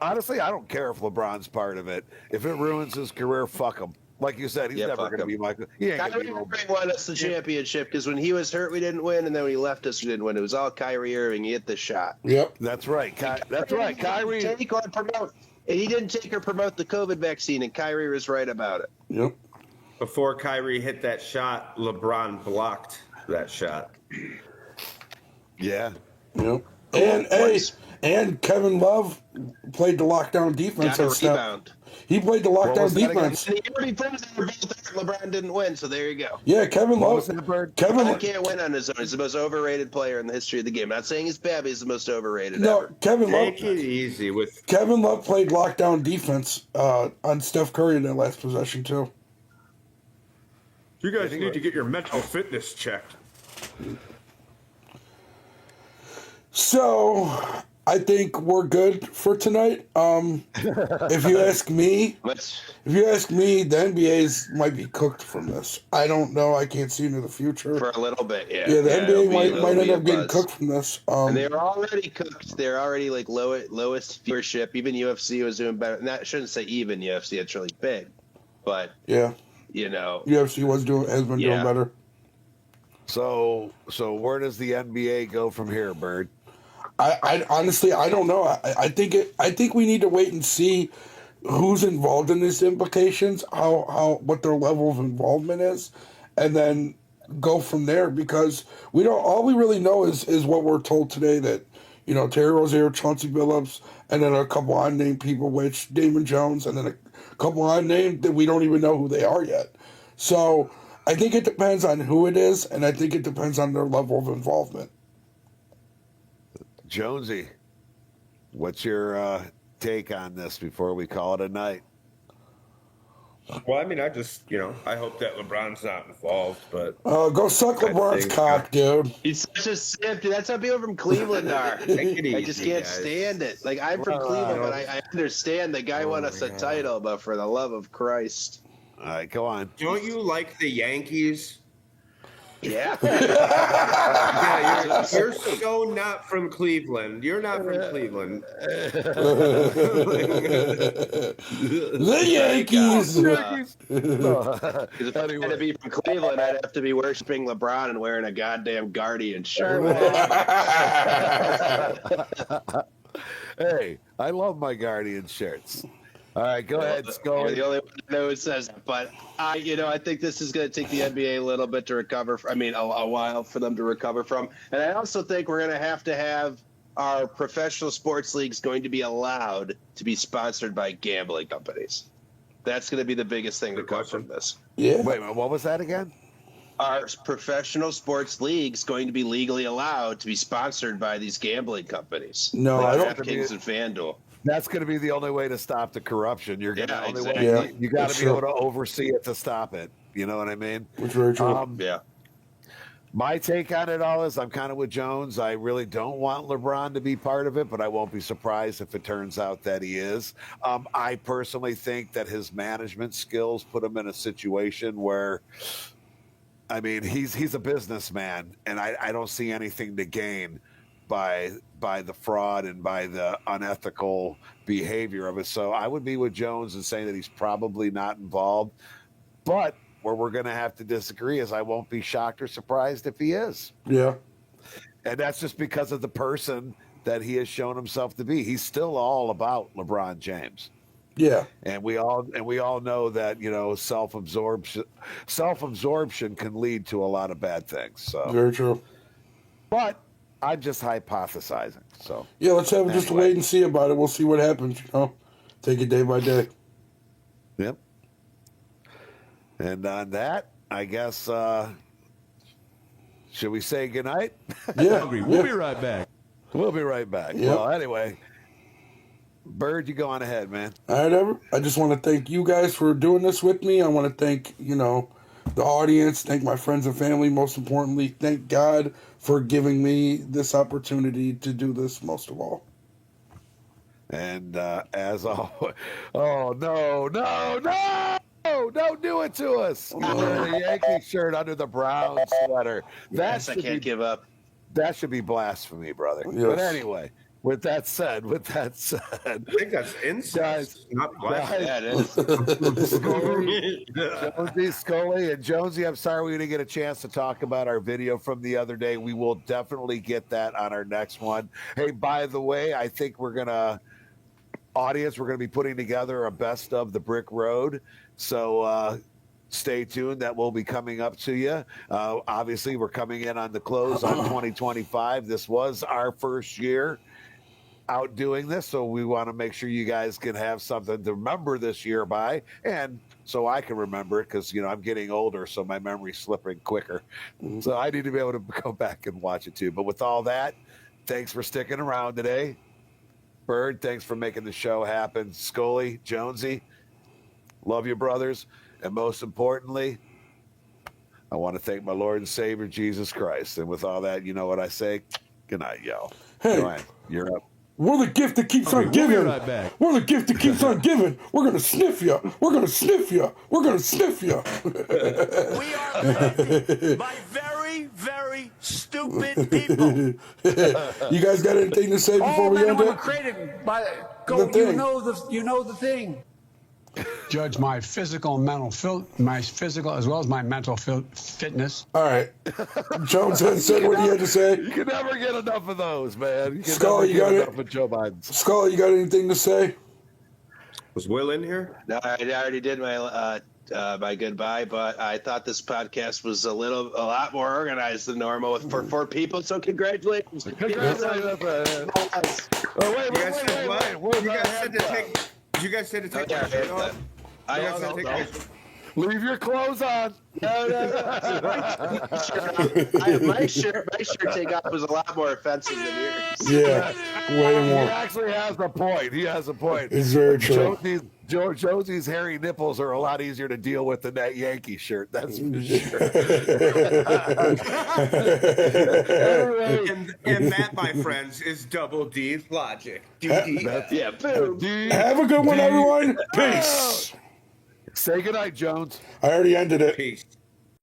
[SPEAKER 3] honestly, I don't care if LeBron's part of it. If it ruins his career, fuck him. Like you said, he's never going to be Michael. He ain't going to be.
[SPEAKER 1] Kyrie won us the championship because when he was hurt, we didn't win, and then when he left us, we didn't win. It was all Kyrie Irving. He hit the shot.
[SPEAKER 2] Yep.
[SPEAKER 3] That's right. That's right. Kyrie.
[SPEAKER 1] Take or promote. And he didn't take or promote the COVID vaccine, and Kyrie was right about it.
[SPEAKER 2] Yep.
[SPEAKER 4] Before Kyrie hit that shot, LeBron blocked that shot.
[SPEAKER 3] Yeah.
[SPEAKER 2] Yep. And Kevin Love played the lockdown defense.
[SPEAKER 1] Got a rebound.
[SPEAKER 2] He played the lockdown defense.
[SPEAKER 1] And he already proved that LeBron didn't win, so there you go.
[SPEAKER 2] Yeah, Kevin Love.
[SPEAKER 1] LeBron can't win on his own. He's the most overrated player in the history of the game. Not saying he's bad, but he's the most overrated ever.
[SPEAKER 2] Kevin Love.
[SPEAKER 4] Take it easy with
[SPEAKER 2] Kevin Love played lockdown defense on Steph Curry in that last possession too.
[SPEAKER 8] You guys need to get your mental fitness checked.
[SPEAKER 2] So, I think we're good for tonight. If you ask me, the NBA's might be cooked from this. I don't know. I can't see into the future
[SPEAKER 1] for a little bit. Yeah,
[SPEAKER 2] the NBA might end up getting cooked from this.
[SPEAKER 1] And they're already cooked. They're already like lowest viewership. Even UFC was doing better. And I shouldn't say even UFC. It's really big, but
[SPEAKER 2] yeah, UFC has been doing better.
[SPEAKER 3] So where does the NBA go from here, Bird?
[SPEAKER 2] I honestly, I don't know. I think we need to wait and see who's involved in these implications, what their level of involvement is, and then go from there, because all we really know is what we're told today, that Terry Rozier, Chauncey Billups, and then a couple unnamed people, which Damon Jones, and then a couple unnamed that we don't even know who they are yet. So I think it depends on who it is, and I think it depends on their level of involvement.
[SPEAKER 3] Jonesy, what's your take on this before we call it a night?
[SPEAKER 4] Well, I mean, I hope that LeBron's not involved, but
[SPEAKER 2] go suck LeBron's cock, dude.
[SPEAKER 1] He's such a simp, dude. That's how people from Cleveland are. I just can't stand it. Like, I'm from Cleveland, but I understand the guy won us a title, but for the love of Christ.
[SPEAKER 3] All right, go on.
[SPEAKER 4] Don't you like the Yankees?
[SPEAKER 1] Yeah.
[SPEAKER 4] Yeah, you're so not from Cleveland. You're not from Cleveland.
[SPEAKER 2] The Yankees.
[SPEAKER 1] If I had to be from Cleveland, I'd have to be worshiping LeBron and wearing a goddamn Guardian shirt.
[SPEAKER 3] Hey, I love my Guardian shirts. All right, go ahead, Scully.
[SPEAKER 1] You're the only one I know who says that. But I think this is going to take the NBA a little bit to recover. A while for them to recover from. And I also think we're going to have our professional sports leagues going to be allowed to be sponsored by gambling companies. That's going to be the biggest thing to come from this.
[SPEAKER 2] Yeah.
[SPEAKER 3] Wait a minute, what was that again?
[SPEAKER 1] Our professional sports leagues going to be legally allowed to be sponsored by these gambling companies.
[SPEAKER 2] No, I don't.
[SPEAKER 1] DraftKings and FanDuel.
[SPEAKER 3] That's going to be the only way to stop the corruption. You're going to you got to be able to oversee it to stop it. You know what I mean?
[SPEAKER 2] Which very true.
[SPEAKER 3] My take on it all is I'm kind of with Jones. I really don't want LeBron to be part of it, but I won't be surprised if it turns out that he is. I personally think that his management skills put him in a situation where, he's a businessman, and I don't see anything to gain by the fraud and by the unethical behavior of it. So I would be with Jones in saying that he's probably not involved. But where we're going to have to disagree is I won't be shocked or surprised if he is.
[SPEAKER 2] Yeah.
[SPEAKER 3] And that's just because of the person that he has shown himself to be. He's still all about LeBron James.
[SPEAKER 2] Yeah.
[SPEAKER 3] And we all know that, self-absorption can lead to a lot of bad things. So
[SPEAKER 2] very true.
[SPEAKER 3] But I'm just hypothesizing. So
[SPEAKER 2] yeah, let's have just wait and see about it. We'll see what happens. Take it day by day.
[SPEAKER 3] Yep. And on that, I guess should we say goodnight?
[SPEAKER 2] Yeah.
[SPEAKER 5] We'll be right back.
[SPEAKER 3] We'll be right back.
[SPEAKER 2] Yep.
[SPEAKER 3] Well, anyway, Bird, you go on ahead, man.
[SPEAKER 2] All right, I just want to thank you guys for doing this with me. I want to thank the audience, thank my friends and family. Most importantly, thank God for giving me this opportunity to do this, most of all.
[SPEAKER 3] And as always, oh, no, don't do it to us. Wearing a Yankee shirt under the Brown sweater.
[SPEAKER 1] I can't give up.
[SPEAKER 3] That should be blasphemy, brother.
[SPEAKER 2] Yes.
[SPEAKER 3] But anyway, with that said,
[SPEAKER 4] I think that's incest, not blasphemy.
[SPEAKER 1] Yeah, it is.
[SPEAKER 3] Scully, and Jonesy, I'm sorry we didn't get a chance to talk about our video from the other day. We will definitely get that on our next one. Hey, by the way, I think we're going to be putting together a best of the Brick Road. So stay tuned. That will be coming up to you. Obviously, we're coming in on the close on 2025. This was our first year out doing this, so we want to make sure you guys can have something to remember this year by, and so I can remember it, because I'm getting older, so my memory's slipping quicker. So I need to be able to go back and watch it too. But with all that, thanks for sticking around today. Bird, thanks for making the show happen. Scully, Jonesy, love you, brothers. And most importantly, I want to thank my Lord and Savior, Jesus Christ. And with all that, you know what I say? Good night, y'all.
[SPEAKER 2] Hey,
[SPEAKER 3] Ryan, you're up.
[SPEAKER 2] We're the gift that keeps on giving.
[SPEAKER 5] We'll be right back.
[SPEAKER 2] We're the gift that keeps on giving. We're going to sniff you. We're going to sniff you. We're going to sniff you.
[SPEAKER 7] We are elected by very, very stupid people.
[SPEAKER 2] You guys got anything to say before we end it?
[SPEAKER 9] Created by
[SPEAKER 2] The thing.
[SPEAKER 9] you know the thing.
[SPEAKER 6] Judge my physical and mental my physical as well as my mental fitness.
[SPEAKER 2] All right. Jones has said what he had to say.
[SPEAKER 3] You can never get enough of those, man. You can
[SPEAKER 2] Skull,
[SPEAKER 3] never
[SPEAKER 2] you got
[SPEAKER 3] get
[SPEAKER 2] it?
[SPEAKER 3] enough of Joe Biden's.
[SPEAKER 2] Skull, you got anything to say?
[SPEAKER 4] Was Will in here?
[SPEAKER 1] No, I already did my my goodbye, but I thought this podcast was a lot more organized than normal for 4 people. So congratulations!
[SPEAKER 3] Congratulations.
[SPEAKER 4] You guys said to take
[SPEAKER 1] Okay,
[SPEAKER 4] your shirt off?
[SPEAKER 3] Leave your clothes on.
[SPEAKER 1] No. My shirt take off was a lot more offensive than yours.
[SPEAKER 2] Yeah, way
[SPEAKER 3] He
[SPEAKER 2] more.
[SPEAKER 3] actually has a point. He has a point.
[SPEAKER 2] It's very true.
[SPEAKER 3] Josie's hairy nipples are a lot easier to deal with than that Yankee shirt. That's for sure.
[SPEAKER 4] And that, my friends, is Double D's logic. DD.
[SPEAKER 1] Yeah, boom.
[SPEAKER 2] Have a good one, everyone. Peace.
[SPEAKER 3] Say goodnight, Jones.
[SPEAKER 2] I already ended it.
[SPEAKER 4] Peace.